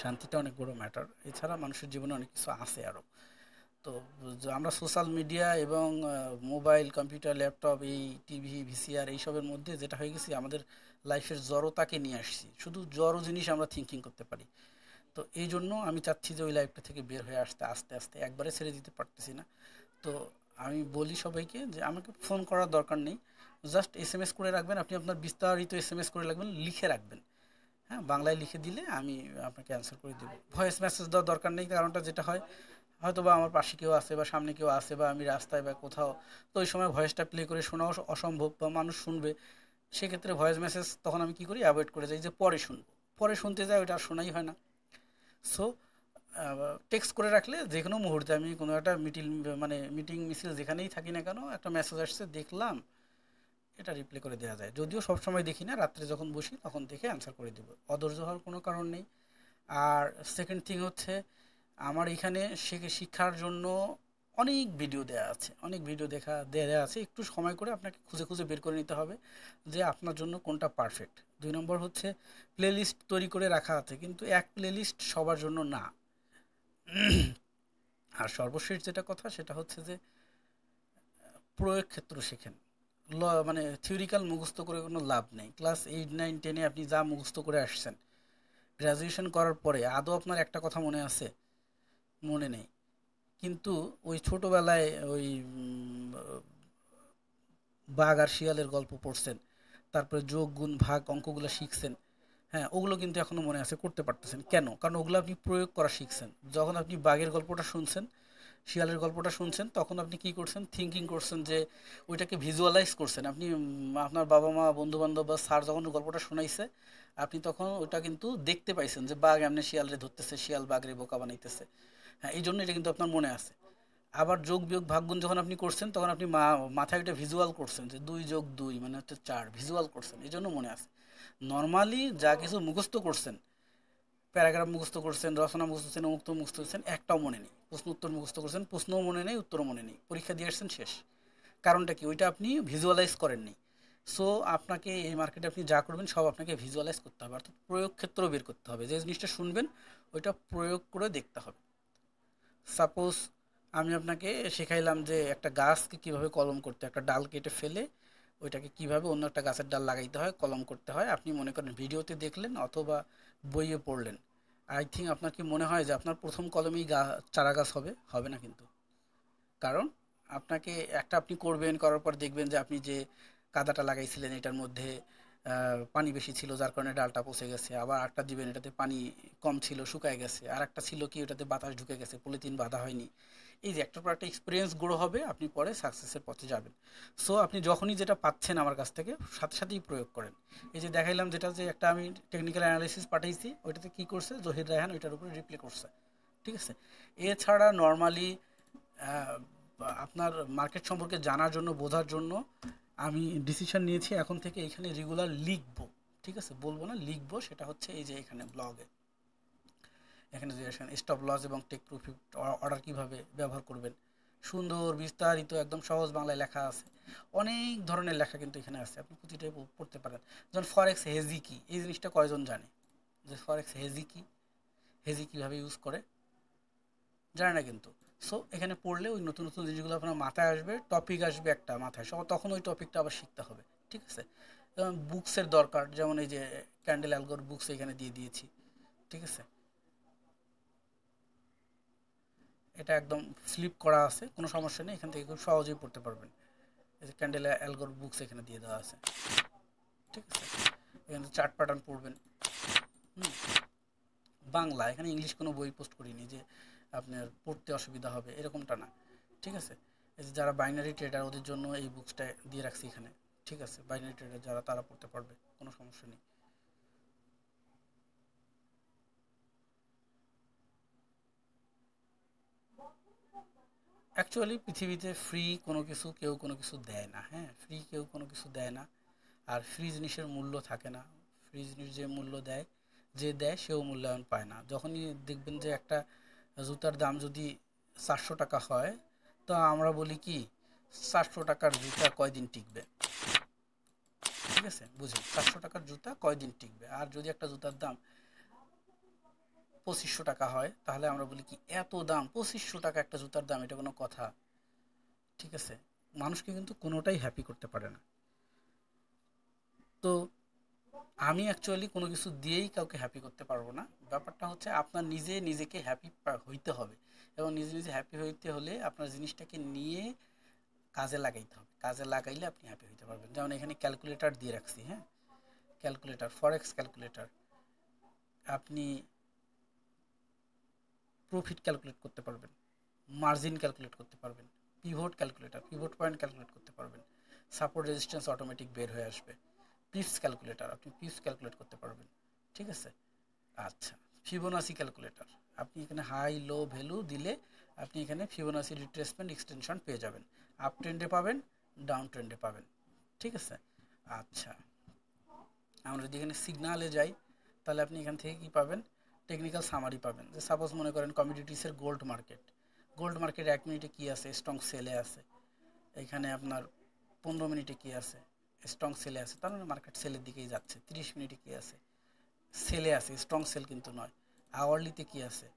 A: শান্তিটা অনেক বড় ম্যাটার, এছাড়া মানুষের জীবনে অনেক কিছু আছে আরও। তো আমরা সোশ্যাল মিডিয়া এবং মোবাইল কম্পিউটার ল্যাপটপ এই টিভি ভিসিআর এইসবের মধ্যে যেটা হয়ে গেছি, আমাদের লাইফের জড়তাকে নিয়ে আসছি, শুধু জড় জিনিস আমরা থিঙ্কিং করতে পারি। তো এই জন্য আমি চাচ্ছি যে ওই লাইফটা থেকে বের হয়ে আসতে আস্তে আস্তে, একবারে ছেড়ে দিতে পারতেছি না। তো আমি বলি সবাইকে যে আমাকে ফোন করার দরকার নেই, জাস্ট এসএমএস করে রাখবেন, আপনি আপনার বিস্তারিত এসএমএস করে রাখবেন, লিখে রাখবেন। হ্যাঁ, বাংলায় লিখে দিলে আমি আপনাকে অ্যান্সার করে দেবো। ভয়েস মেসেজ দেওয়ার দরকার নেই, কারণটা যেটা হয়, হয়তো বা আমার পাশে কেউ আছে বা সামনে কেউ আছে বা আমি রাস্তায় বা কোথাও, তো ওই সময় ভয়েসটা প্লে করে শোনাও অসম্ভব বা মানুষ শুনবে, সেক্ষেত্রে ভয়েস মেসেজ তখন আমি কী করি, অ্যাভয়েড করে যাই, যে পরে শুনবো, পরে শুনতে যাই, ওইটা আর শোনাই হয় না। সো টেক্সট করে রাখলে যে কোনো মুহূর্তে আমি কোনো একটা মিটিং মিছিল যেখানেই থাকি না কেন, একটা মেসেজ আসছে দেখলাম, এটা রিপ্লাই করে দেওয়া যায়। যদিও সবসময় দেখি না, রাত্রে যখন বসি তখন দেখে অ্যান্সার করে দেবো, অধৈর্য হওয়ার কোনো কারণ নেই। আর সেকেন্ড থিং হচ্ছে, আমার এখানে শিক্ষার জন্য অনেক ভিডিও দেওয়া আছে, অনেক ভিডিও দেওয়া আছে, একটু সময় করে আপনাকে খুঁজে খুঁজে বের করে নিতে হবে যে আপনার জন্য কোনটা পারফেক্ট। 2 নম্বর হচ্ছে, প্লেলিস্ট তৈরি করে রাখা আছে, কিন্তু এক প্লেলিস্ট সবার জন্য না। আর সর্বশেষ যেটা কথা সেটা হচ্ছে যে প্রয়োগ ক্ষেত্র শেখেন। থিওরিক্যাল মুখস্থ করে কোনো লাভ নেই। ক্লাস 8, 9, 10-এ আপনি যা মুখস্থ করে আসছেন, গ্র্যাজুয়েশন করার পরে আদৌ আপনার একটা কথা মনে আছে? মনে নেই। কিন্তু ওই ছোটোবেলায় ওই বাঘ আর শিয়ালের গল্প পড়ছেন, তারপরে যোগ গুণ ভাগ অঙ্কগুলো শিখছেন, হ্যাঁ, ওগুলো কিন্তু এখনও মনে আছে, করতে পারতেছেন কেন? কারণ ওগুলো আপনি প্রয়োগ করা শিখছেন। যখন আপনি বাঘের গল্পটা শুনছেন, শিয়ালের গল্পটা শুনছেন, তখন আপনি কি করছেন, থিঙ্কিং করছেন, যে ওইটাকে ভিজুয়ালাইজ করছেন আপনি। আপনার বাবা মা বন্ধু বান্ধব বা স্যার যখন গল্পটা শোনাইছে, আপনি তখন ওইটা কিন্তু দেখতে পাইছেন যে বাঘ এমনি শিয়ালরে ধরতেছে, শিয়াল বাঘরে বোকা বানাইতেছে। হ্যাঁ, এই জন্য এটা কিন্তু আপনার মনে আছে। আবার যোগ বিয়োগ ভাগগুণ যখন আপনি করছেন, তখন আপনি মাথায় এটা ভিজুয়াল করছেন, যে 2 + 2 মানে হচ্ছে 4, ভিজুয়াল করছেন, এই জন্য মনে আছে। নর্মালি যা কিছু মুখস্থ করছেন, প্যারাগ্রাফ মুখস্থ করছেন, রচনা মুখস্থ করছেন, মুক্ত মুখস্থ করছেন, একটাও মনে নেই। প্রশ্ন উত্তর মুখস্থ করছেন, প্রশ্নও মনে নেই, উত্তরও মনে নেই, পরীক্ষা দিয়ে আসছেন, শেষ। কারণটা কি? ওইটা আপনি ভিজুয়ালাইজ করেননি। সো আপনাকে এই মার্কেটে আপনি যা করবেন সব আপনাকে ভিজুয়ালাইজ করতে হবে, অর্থাৎ প্রয়োগ ক্ষেত্র বের করতে হবে। যে জিনিসটা শুনবেন ওইটা প্রয়োগ করে দেখতে হবে। সাপোজ আমি আপনাকে শেখাইলাম যে একটা গাছকে কীভাবে কলম করতে হয়, একটা ডাল কেটে ফেলে ওইটাকে কীভাবে অন্য একটা গাছের ডাল লাগাইতে হয়, কলম করতে হয়। আপনি মনে করেন ভিডিওতে দেখলেন অথবা বইয়ে পড়লেন। আই থিঙ্ক আপনার কি মনে হয় যে আপনার প্রথম কলমেই চারা গাছ হবে? হবে না কিন্তু। কারণ আপনাকে একটা আপনি করবেন, করার পর দেখবেন যে আপনি যে কাদাটা লাগাইছিলেন এটার মধ্যে পানি বেশি ছিল, যার কারণে ডালটা পচে গেছে। আবার আরেকটা দিবেন, এটাতে পানি কম ছিল, শুকায় গেছে। আর একটা ছিল কি, ওটাতে বাতাস ঢুকে গেছে, পলিথিন বাঁধা হয়নি। এই যে একটার পর একটা এক্সপিরিয়েন্স গ্রো হবে, আপনি পরে সাকসেসের পথে যাবেন। সো আপনি যখনই যেটা পাচ্ছেন আমার কাছ থেকে, সাথে সাথেই প্রয়োগ করেন। এই যে দেখাইলাম, যেটা যে একটা আমি টেকনিক্যাল অ্যানালাইসিস পাঠাইছি, ওইটাতে কী করছে জহির রায়হান, ওইটার উপরে রিপ্লে করছে। ঠিক আছে। এছাড়া নর্মালি আপনার মার্কেট সম্পর্কে জানার জন্য, বোঝার জন্য আমি ডিসিশন নিয়েছি এখন থেকে এখানে রেগুলার লিখবো। ঠিক আছে, বলবো না, লিখবো। সেটা হচ্ছে এই যে এখানে ব্লগে, এখানে যে স্টপ লস এবং টেক প্রফিট অর্ডার কীভাবে ব্যবহার করবেন, সুন্দর বিস্তারিত একদম সহজ বাংলায় লেখা আছে। অনেক ধরনের লেখা কিন্তু এখানে আছে, আপনি প্রতিটাই পড়তে পারেন। যেমন ফরেক্স হেজি কি, এই জিনিসটা কয়জন জানে? যে ফরেক্স হেজি কি, হেজি কীভাবে ইউজ করে, জানে না কিন্তু। সো এখানে পড়লে ওই নতুন নতুন জিনিসগুলো আপনার মাথায় আসবে, টপিক আসবে একটা মাথায়, তখন ওই টপিকটা আবার শিখতে হবে। ঠিক আছে। যেমন বুকসের দরকার, যেমন এই যে ক্যান্ডেল অ্যালগোর বুকস এখানে দিয়ে দিয়েছি। ঠিক আছে, এটা একদম ফ্লিপ করা আছে, কোনো সমস্যা নেই, এখান থেকে খুব সহজেই পড়তে পারবেন। এই যে ক্যান্ডেল অ্যালগোর বুকস এখানে দিয়ে দেওয়া আছে। ঠিক আছে, এখানে চার্ট প্যাটার্ন পড়বেন। হুম, বাংলা, এখানে ইংলিশ কোনো বই পোস্ট করিনি যে আপনার পড়তে অসুবিধা হবে, এরকমটা না। ঠিক আছে, এই যে যারা বাইনারি ট্রেডার, ওদের জন্য এই বুকসটা দিয়ে রাখছি এখানে। ঠিক আছে, বাইনারি ট্রেডার যারা, তারা পড়তে পারবে, কোনো সমস্যা নেই। অ্যাকচুয়ালি পৃথিবীতে ফ্রি কোনো কিছু কেউ কোনো কিছু দেয় না। হ্যাঁ, ফ্রি কেউ কোনো কিছু দেয় না। আর ফ্রি জিনিসের মূল্য থাকে না। ফ্রি জিনিস যে মূল্য দেয়, যে দেয় সেও মূল্যায়ন পায় না। যখনই দেখবেন যে একটা জুতার দাম যদি 400 টাকা হয়, তো আমরা বলি কি, 400 টাকার জুতা কয়দিন টিকবে? ঠিক আছে, বুঝুন, 400 টাকার জুতা কয়দিন টিকবে? আর যদি একটা জুতার দাম 2500 টাকা হয়, তাহলে আমরা বলি কি, এত দাম, 2500 টাকা একটা জুতার দাম, এটা কোনো কথা? ঠিক আছে, মানুষকে কিন্তু কোনোটাই হ্যাপি করতে পারে না। তো আমি অ্যাকচুয়ালি কোনো কিছু দিয়েই কাউকে হ্যাপি করতে পারবো না। ব্যাপারটা হচ্ছে আপনার নিজে নিজেকে হ্যাপি হইতে হবে, এবং নিজে নিজে হ্যাপি হইতে হলে আপনার জিনিসটাকে নিয়ে কাজে লাগাইতে হবে। কাজে লাগাইলে আপনি হ্যাপি হইতে পারবেন। যেমন এখানে ক্যালকুলেটর দিয়ে রাখছি, হ্যাঁ, ক্যালকুলেটর, ফরেক্স ক্যালকুলেটর। আপনি প্রফিট ক্যালকুলেট করতে পারবেন, মার্জিন ক্যালকুলেট করতে পারবেন, pivot calculator, pivot point calculate করতে পারবেন, সাপোর্ট রেজিস্ট্যান্স অটোমেটিক বের হয়ে আসবে। পিপস ক্যালকুলেটর, আপনি পিপস ক্যালকুলেট করতে পারবেন, ঠিক আছে। আচ্ছা, ফিবোনাসি ক্যালকুলেটর, আপনি এখানে হাই লো ভ্যালু দিলে আপনি এখানে ফিবোনাসি রিট্রেসমেন্ট এক্সটেনশন পেয়ে যাবেন। আপ ট্রেন্ডে পাবেন, ডাউন ট্রেন্ডে পাবেন, ঠিক আছে। আচ্ছা, আমরা যদি এখানে সিগনালে যাই তাহলে আপনি এখান থেকে কি পাবেন, টেকনিক্যাল সামারি পাবেন। যে সাপোজ মনে করেন কমিউডিটিসের গোল্ড মার্কেট, গোল্ড মার্কেট 1 মিনিটে কী আছে, স্ট্রং সেলে আছে। এখানে আপনার 15 মিনিটে কী আছে, স্ট্রং সেলে আছে, তার মানে মার্কেট সেলের দিকেই যাচ্ছে। 30 মিনিটে কী আছে, সেলে আছে, স্ট্রং সেল কিন্তু নয়। আওয়ারলিতে কী আছে,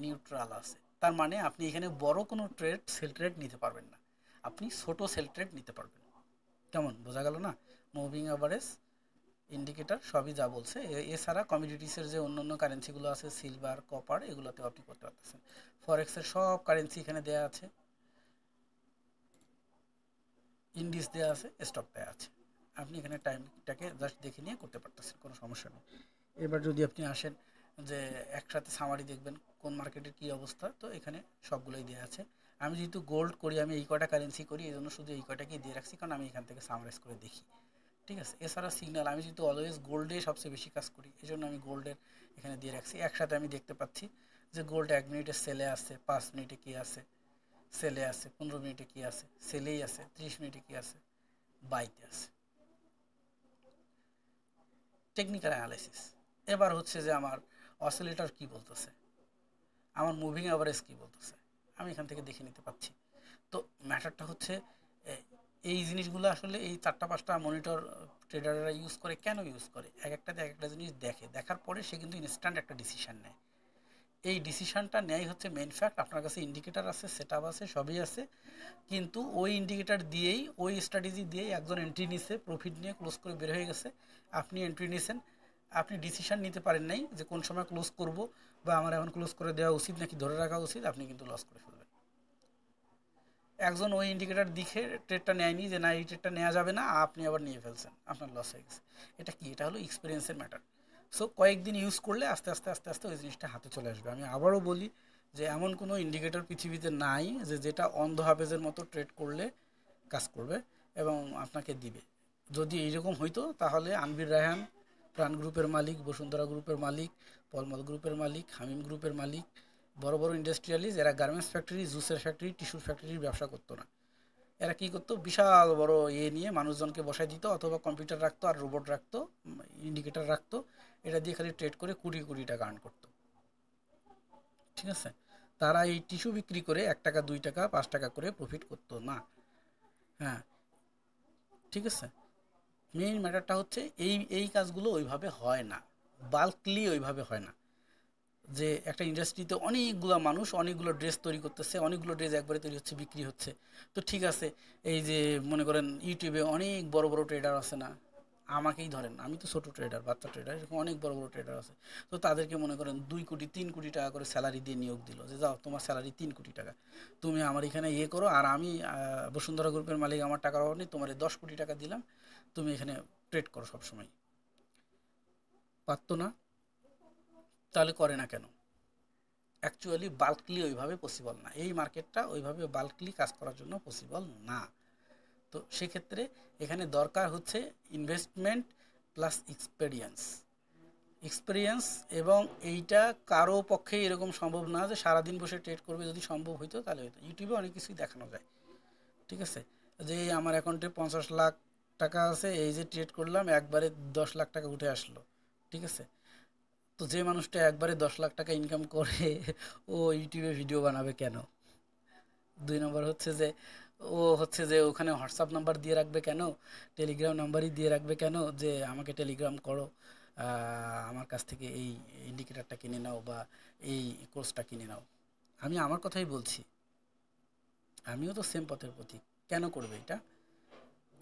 A: নিউট্রাল আছে। তার মানে আপনি এখানে বড় কোনো ট্রেড, সেল ট্রেড নিতে পারবেন না, আপনি ছোট সেল ট্রেড নিতে পারবেন। কেমন বোঝা গেল না? মুভিং অ্যাভারেজ, ইন্ডিকেটর সবই যা বলছে। এছাড়া কমিউডিটিসের যে অন্য অন্য কারেন্সিগুলো আছে, সিলভার, কপার, এগুলোতেও আপনি করতে পারতেছেন। ফরেক্সের সব কারেন্সি এখানে দেওয়া আছে, ইন্ডিস দেওয়া আছে, স্টক দেওয়া আছে। আপনি এখানে টাইমটাকে জাস্ট দেখে নিয়ে করতে পারতেছেন, কোনো সমস্যা নেই। এবার যদি আপনি আসেন যে একসাথে সামারি দেখবেন কোন মার্কেটের কী অবস্থা, তো এখানে সবগুলোই দেওয়া আছে। আমি যেহেতু গোল্ড করি, আমি এই কয়টা কারেন্সি করি, এই জন্য শুধু এই কয়টাকেই দিয়ে রাখছি, কারণ আমি এখান থেকে সামারাইজ করে দেখি, ঠিক আছে। এছাড়া সিগন্যাল, আমি যেহেতু অলওয়েজ গোল্ডে সবচেয়ে বেশি কাজ করি, এই জন্য আমি গোল্ডের এখানে দিয়ে রাখছি। একসাথে আমি দেখতে পাচ্ছি যে গোল্ড 1 মিনিটে সেলে আছে, 5 মিনিটে কী আছে, সেলে আছে, 15 মিনিটে কী আছে, সেলেই আছে, 30 মিনিটে কী আছে, বাইতে আছে। Technical analysis. এবার হচ্ছে যে আমার অসিলেটর কী বলতেছে, আমার মুভিং অ্যাভারেজ কী বলতেছে, আমি এখান থেকে দেখে নিতে পারছি। তো ম্যাটারটা হচ্ছে এই জিনিসগুলো আসলে এই 4টা 5টা মনিটর ট্রেডাররা ইউজ করে। কেন ইউজ করে, এক একটাতে এক একটা জিনিস দেখে, দেখার পরে সে কিন্তু ইনস্ট্যান্ট একটা ডিসিশান নেয়। এই ডিসিশানটা নেয় হচ্ছে মেইন ফ্যাক্ট। আপনার কাছে ইন্ডিকেটার আছে, সেট আপ আছে, সবই আছে, কিন্তু ওই ইন্ডিকেটার দিয়েই, ওই স্ট্র্যাটেজি দিয়েই একজন এন্ট্রি নিছে, প্রফিট নিয়ে ক্লোজ করে বের হয়ে গেছে। আপনি এন্ট্রি নিছেন, আপনি ডিসিশান নিতে পারেন নাই যে কোন সময় ক্লোজ করব, বা আমার এখন ক্লোজ করে দেওয়া উচিত নাকি ধরে রাখা উচিত, আপনি কিন্তু লস করে ফেলবেন। একজন ওই ইন্ডিকেটার দেখে ট্রেডটা নেয়নি যে না এই ট্রেডটা নেওয়া যাবে না, আপনি আবার নিয়ে ফেলছেন, আপনার লস হয়ে গেছে। এটা কি, এটা হলো এক্সপিরিয়েন্সের ম্যাটার। সো কয়েকদিন ইউজ করলে আস্তে আস্তে আস্তে আস্তে ওই জিনিসটা হাতে চলে আসবে। আমি আবারও বলি যে এমন কোনো ইন্ডিকেটর পৃথিবীতে নাই যে যেটা অন্ধ হাফেজের মতো ট্রেড করলে কাজ করবে এবং আপনাকে দিবে। যদি এইরকম হইতো তাহলে আনবির রায়হান, প্রাণ গ্রুপের মালিক, বসুন্ধরা গ্রুপের মালিক, পলমল গ্রুপের মালিক, হামিম গ্রুপের মালিক, বড় বড় ইন্ডাস্ট্রিয়ালিস্ট, এরা গার্মেন্টস ফ্যাক্টরি, জুসের ফ্যাক্টরি, টিস্যুর ফ্যাক্টরির ব্যবসা করতো না। এরা কী করতো, বিশাল বড় নিয়ে মানুষজনকে বসাই দিত, অথবা কম্পিউটার রাখতো আর রোবট রাখতো, ইন্ডিকেটার রাখতো, এটা দিয়ে খালি ট্রেড করে কোটি কোটি টাকা আর্ন করতো, ঠিক আছে। তারা এই টিস্যু বিক্রি করে 1 টাকা 2 টাকা 5 টাকা করে প্রফিট করতো না। হ্যাঁ, ঠিক আছে। মেইন ম্যাটারটা হচ্ছে এই এই কাজগুলো ওইভাবে হয় না, বাল্কলি ওইভাবে হয় না। যে একটা ইন্ডাস্ট্রিতে অনেকগুলো মানুষ অনেকগুলো ড্রেস তৈরি করতেছে, অনেকগুলো ড্রেস একবারে তৈরি হচ্ছে, বিক্রি হচ্ছে। তো ঠিক আছে, এই যে মনে করেন ইউটিউবে অনেক বড় বড় ট্রেডার আছে না, আমাকেই ধরেন, আমি তো ছোটো ট্রেডার, বাচ্চা ট্রেডার, এরকম অনেক বড় বড় ট্রেডার আছে। তো তাদেরকে মনে করেন 2 কোটি 3 কোটি টাকা করে স্যালারি দিয়ে নিয়োগ দিল, যে যাও তোমার স্যালারি 3 কোটি টাকা, তুমি আমার এখানে করো, আর আমি বসুন্ধরা গ্রুপের মালিক, আমার টাকার অভাব নেই, তোমার 10 কোটি টাকা দিলাম, তুমি এখানে ট্রেড করো সবসময়। পারতো না? তাহলে করে না কেন? অ্যাকচুয়ালি বাল্কলি ওইভাবে পসিবল না, এই মার্কেটটা ওইভাবে বাল্কলি কাজ করার জন্য পসিবল না। তো সেক্ষেত্রে এখানে দরকার হচ্ছে ইনভেস্টমেন্ট প্লাস এক্সপেরিয়েন্স। এক্সপেরিয়েন্স, এবং এইটা কারো পক্ষে এরকম সম্ভব না যে সারাদিন বসে ট্রেড করবে। যদি সম্ভব হইতো তাহলে হইতো, ইউটিউবে অনেক কিছুই দেখানো যায়, ঠিক আছে। যে আমার অ্যাকাউন্টে 50 লাখ টাকা আছে, এই যে ট্রেড করলাম একবারে 10 লাখ টাকা উঠে আসলো, ঠিক আছে। তো যে মানুষটা একবারে 10 লাখ টাকা ইনকাম করে, ও ইউটিউবে ভিডিও বানাবে কেন? 2 নম্বর হচ্ছে যে ও হচ্ছে যে ওখানে হোয়াটসঅ্যাপ নাম্বার দিয়ে রাখবে কেন, টেলিগ্রাম নাম্বারই দিয়ে রাখবে কেন, যে আমাকে টেলিগ্রাম করো, আমার কাছ থেকে এই ইন্ডিকেটারটা কিনে নাও বা এই কোর্সটা কিনে নাও। আমি আমার কথাই বলছি, আমিও তো সেম পথের প্রতীক। কেন করবে এটা?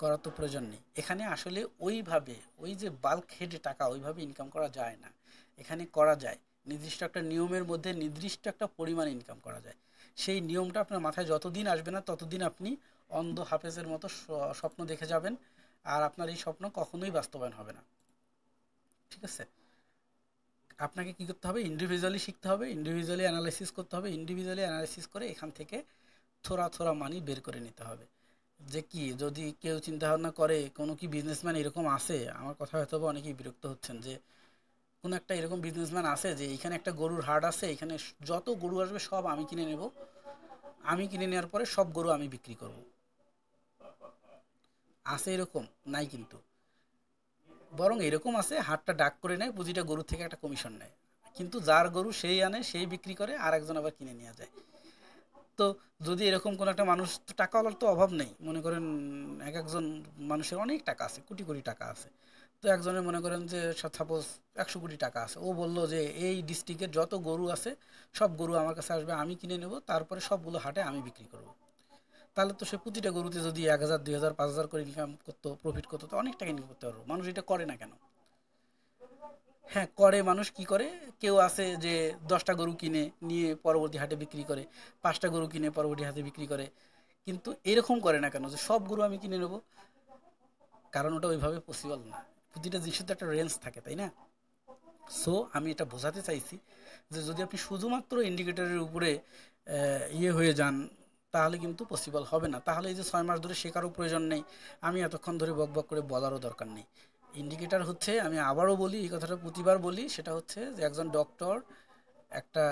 A: করার তো প্রয়োজন নেই। এখানে আসলে ওইভাবে ওই যে বাল্ক হেডে টাকা ওইভাবে ইনকাম করা যায় না। এখানে করা যায় নির্দিষ্ট একটা নিয়মের মধ্যে নির্দিষ্ট একটা পরিমাণ ইনকাম করা যায়। সেই নিয়মটা আপনার মাথায় যতদিন আসবে না ততদিন আপনি অন্ধ হাফেজের মতো স্বপ্ন দেখে যাবেন, আর আপনার এই স্বপ্ন কখনোই বাস্তবায়ন হবে না। ঠিক আছে? আপনাকে কী করতে হবে? ইন্ডিভিজুয়ালি শিখতে হবে, ইন্ডিভিজুয়ালি অ্যানালাইসিস করতে হবে, ইন্ডিভিজুয়ালি অ্যানালাইসিস করে এখান থেকে থোড়া থোড়া মানি বের করে নিতে হবে। যে কি যদি কেউ চিন্তা ভাবনা করে কোনো কি বিজনেসম্যান এরকম আছে, আমার কথা হয়তো বা অনেকেই বিরক্ত হচ্ছেন যে কোনো একটা এরকম বিজনেসম্যান আছে যে এখানে একটা গরুর হাট আছে, এখানে যত গরু আসবে সব আমি কিনে নেব, আমি কিনে নেওয়ার পরে সব গরু আমি বিক্রি করব। আছে এরকম? নাই কিন্তু। বরং এরকম আছে হাটটা ডাক করে নেয়, প্রতিটা গরু থেকে একটা কমিশন নেয়, কিন্তু যার গরু সেই আনে সেই বিক্রি করে আর একজন আবার কিনে নিয়ে যায়। তো যদি এরকম কোনো একটা মানুষ, তো টাকাওয়ালার তো অভাব নেই, মনে করেন এক একজন মানুষের অনেক টাকা আছে, কোটি কোটি টাকা আছে। তো একজনের মনে করেন যে সাপোজ 100 কোটি টাকা আছে, ও বলল যে এই ডিস্ট্রিক্টের যত গরু আছে সব গরু আমার কাছে আসবে, আমি কিনে নেব, তারপরে সবগুলো হাটে আমি বিক্রি করব। তাহলে তো সে প্রতিটা গরুতে যদি 1,000 2,000 5,000 করে ইনকাম করতো, প্রফিট করতো, তো অনেক টাকা ইনকাম করতে পারবো। মানুষ এটা করে না কেন? হ্যাঁ করে, মানুষ কি করে, কেউ আছে যে 10টা গরু কিনে নিয়ে পরবর্তী হাটে বিক্রি করে, 5টা গরু কিনে পরবর্তী হাটে বিক্রি করে, কিন্তু এরকম করে না কেন যে সব গরু আমি কিনে নেব? কারণ ওটা ওইভাবে পসিবল না। প্রতিটা জিনিসের তো একটা রেঞ্জ থাকে, তাই না? সো আমি এটা বোঝাতে চাইছি যে যদি আপনি শুধুমাত্র ইন্ডিকেটরের উপরে ইয়ে হয়ে যান তাহলে কিন্তু পসিবল হবে না। তাহলে এই যে 6 মাস ধরে শেখারও প্রয়োজন নেই, আমি এতক্ষণ ধরে বক বক করে বলারও দরকার নেই। ইন্ডিকেটর হচ্ছে, আমি আবারও বলি এই কথাটা, প্রতিবার বলি, সেটা হচ্ছে যে একজন ডক্টর একটা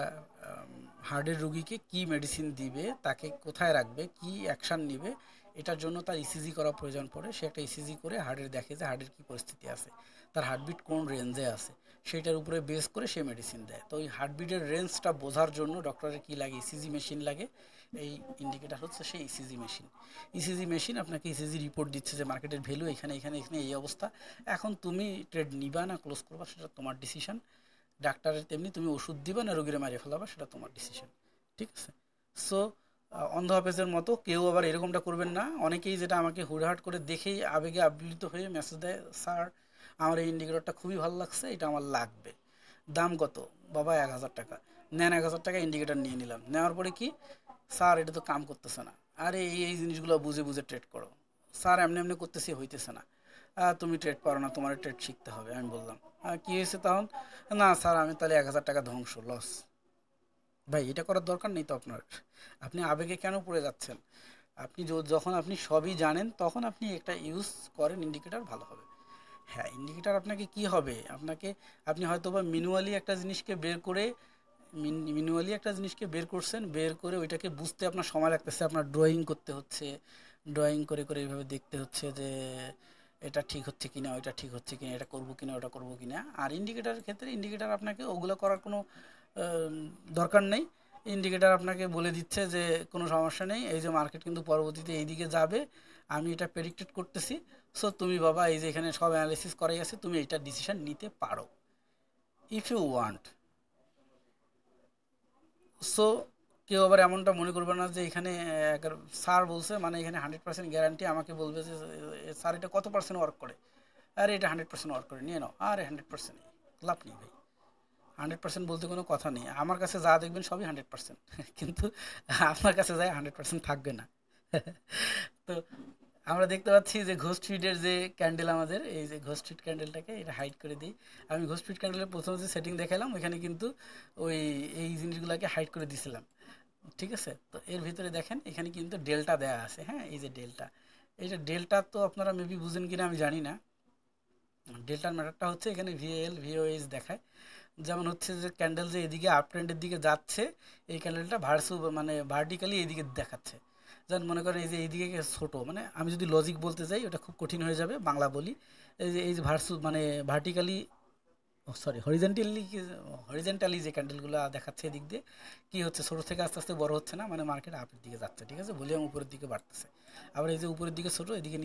A: হার্টের রুগীকে কি মেডিসিন দিবে, তাকে কোথায় রাখবে, কি অ্যাকশান নিবে, এটার জন্য তার ইসিজি করা প্রয়োজন পড়ে। সে একটা ইসিজি করে হার্টের দেখে যে হার্টের কী পরিস্থিতি আছে, তার হার্টবিট কোন রেঞ্জে আছে, সেইটার উপরে বেস করে সে মেডিসিন দেয়। তো ওই হার্টবিটের রেঞ্জটা বোঝার জন্য ডক্টরের কী লাগে? ইসিজি মেশিন লাগে। এই ইন্ডিকেটার হচ্ছে সেই ইসিজি মেশিন। ইসিজি মেশিন আপনাকে ইসিজি রিপোর্ট দিচ্ছে যে মার্কেটের ভ্যালু এখানে এখানে এখানে এই অবস্থা। এখন তুমি ট্রেড নিবা না ক্লোজ করবা সেটা তোমার ডিসিশন। ডাক্তারের তেমনি তুমি ওষুধ দিবা না রোগীরে মারিয়ে ফেলাবা সেটা তোমার ডিসিশন। ঠিক আছে? সো অন্ধ হাফেজের মতো কেউ আবার এরকমটা করবেন না। অনেকেই যেটা আমাকে হুড়হাট করে দেখেই আবেগে আপ্লুত হয়ে মেসেজ দেয়, স্যার আমার এই ইন্ডিকেটরটা খুবই ভালো লাগছে, এটা আমার লাগবে। দাম কত? বাবা 1,000 টাকা। নেন 1,000 টাকা ইন্ডিকেটর নিয়ে নিলাম। নেওয়ার পরে কি, স্যার এটা তো কাম করতেছে না। আরে এই এই জিনিসগুলো বুঝে বুঝে ট্রেড করো। স্যার এমনি এমনি করতেছি, হইতেছে না। তুমি ট্রেড পারো না, তোমার ট্রেড শিখতে হবে। আমি বললাম কী হয়েছে তখন? না স্যার আমি তাহলে 1,000 টাকা ধ্বংস, লস। ভাই এটা করার দরকার নেই তো আপনার। আপনি আবেগে কেন পড়ে যাচ্ছেন? আপনি যখন আপনি সবই জানেন তখন আপনি একটা ইউজ করেন ইন্ডিকেটর, ভালো হবে। হ্যাঁ ইন্ডিকেটর আপনাকে কি হবে, আপনাকে, আপনি হয়তো বা ম্যানুয়ালি একটা জিনিসকে বের করে, ম্যানুয়ালি একটা জিনিসকে বের করছেন, বের করে ওইটাকে বুঝতে আপনার সময় লাগতেছে, আপনার ড্রয়িং করতে হচ্ছে, ড্রয়িং করে করে এইভাবে দেখতে হচ্ছে যে এটা ঠিক হচ্ছে কিনা, ওইটা ঠিক হচ্ছে কিনা, এটা করবো কিনা, ওটা করবো কিনা। আর ইন্ডিকেটারের ক্ষেত্রে ইন্ডিকেটার আপনাকে ওগুলো করার কোনো দরকার নেই। ইন্ডিকেটার আপনাকে বলে দিচ্ছে যে কোনো সমস্যা নেই, এই যে মার্কেট কিন্তু পরবর্তীতে এইদিকে যাবে, আমি এটা প্রেডিক্টেড করতেছি। সো তুমি বাবা এই যে এখানে সব অ্যানালিসিস করাই আছে, তুমি এইটা ডিসিশন নিতে পারো ইফ ইউ ওয়ান্ট। সো কেউ আবার এমনটা মনে করবে না যে এখানে স্যার বলছে মানে এখানে 100% গ্যারান্টি, আমাকে বলবে যে স্যার এটা কত পার্সেন্ট ওয়ার্ক করে, আরে এটা 100% ওয়ার্ক করে, নিয়ে নাও। আরে 100% লাভ নেই ভাই, 100% বলতে কোনো কথা নেই। আমার কাছে যা দেখবেন সবই 100%, কিন্তু আপনার কাছে যায় 100% থাকবে না। তো আমরা দেখতে পাচ্ছি যে ঘোস্ট ফিডের যে ক্যান্ডেল, আমাদের এই যে ঘোস্ট ফিড ক্যান্ডেলটাকে এটা হাইড করে দিই। আমি ঘোস্ট ফিড ক্যান্ডেলের প্রথম যে সেটিং দেখালাম ওইখানে কিন্তু ওই এই জিনিসগুলোকে হাইড করে দিছিলাম। ঠিক আছে? তো এর ভিতরে দেখেন এখানে কিন্তু ডেল্টা দেয়া আছে। হ্যাঁ এই যে ডেল্টা, এই যে ডেল্টা তো আপনারা মেবি বুঝেন কিনা আমি জানি না। ডেল্টার ম্যাটারটা হচ্ছে এখানে ভিএল ভিওএইচ দেখায়। যেমন হচ্ছে যে ক্যান্ডেল যে এদিকে আপ ট্রেন্ডের দিকে যাচ্ছে, এই ক্যান্ডেলটা মানে ভার্টিক্যালি এদিকে দেখাচ্ছে। যেমন মনে করেন এই যে এইদিকে ছোটো, মানে আমি যদি লজিক বলতে যাই ওটা খুব কঠিন হয়ে যাবে, বাংলা বলি। এই যে মানে ভার্টিক্যালি, সরি হরিজেন্টালি যে ক্যান্ডেলগুলো দেখাচ্ছে এদিক দিয়ে, কী হচ্ছে, ছোটো থেকে আস্তে আস্তে বড় হচ্ছে না, মানে মার্কেট আপের দিকে যাচ্ছে। ঠিক আছে? ভলিউম উপরের দিকে বাড়তেছে। আবার এই যে উপরের দিকে ছোটো, এদিকে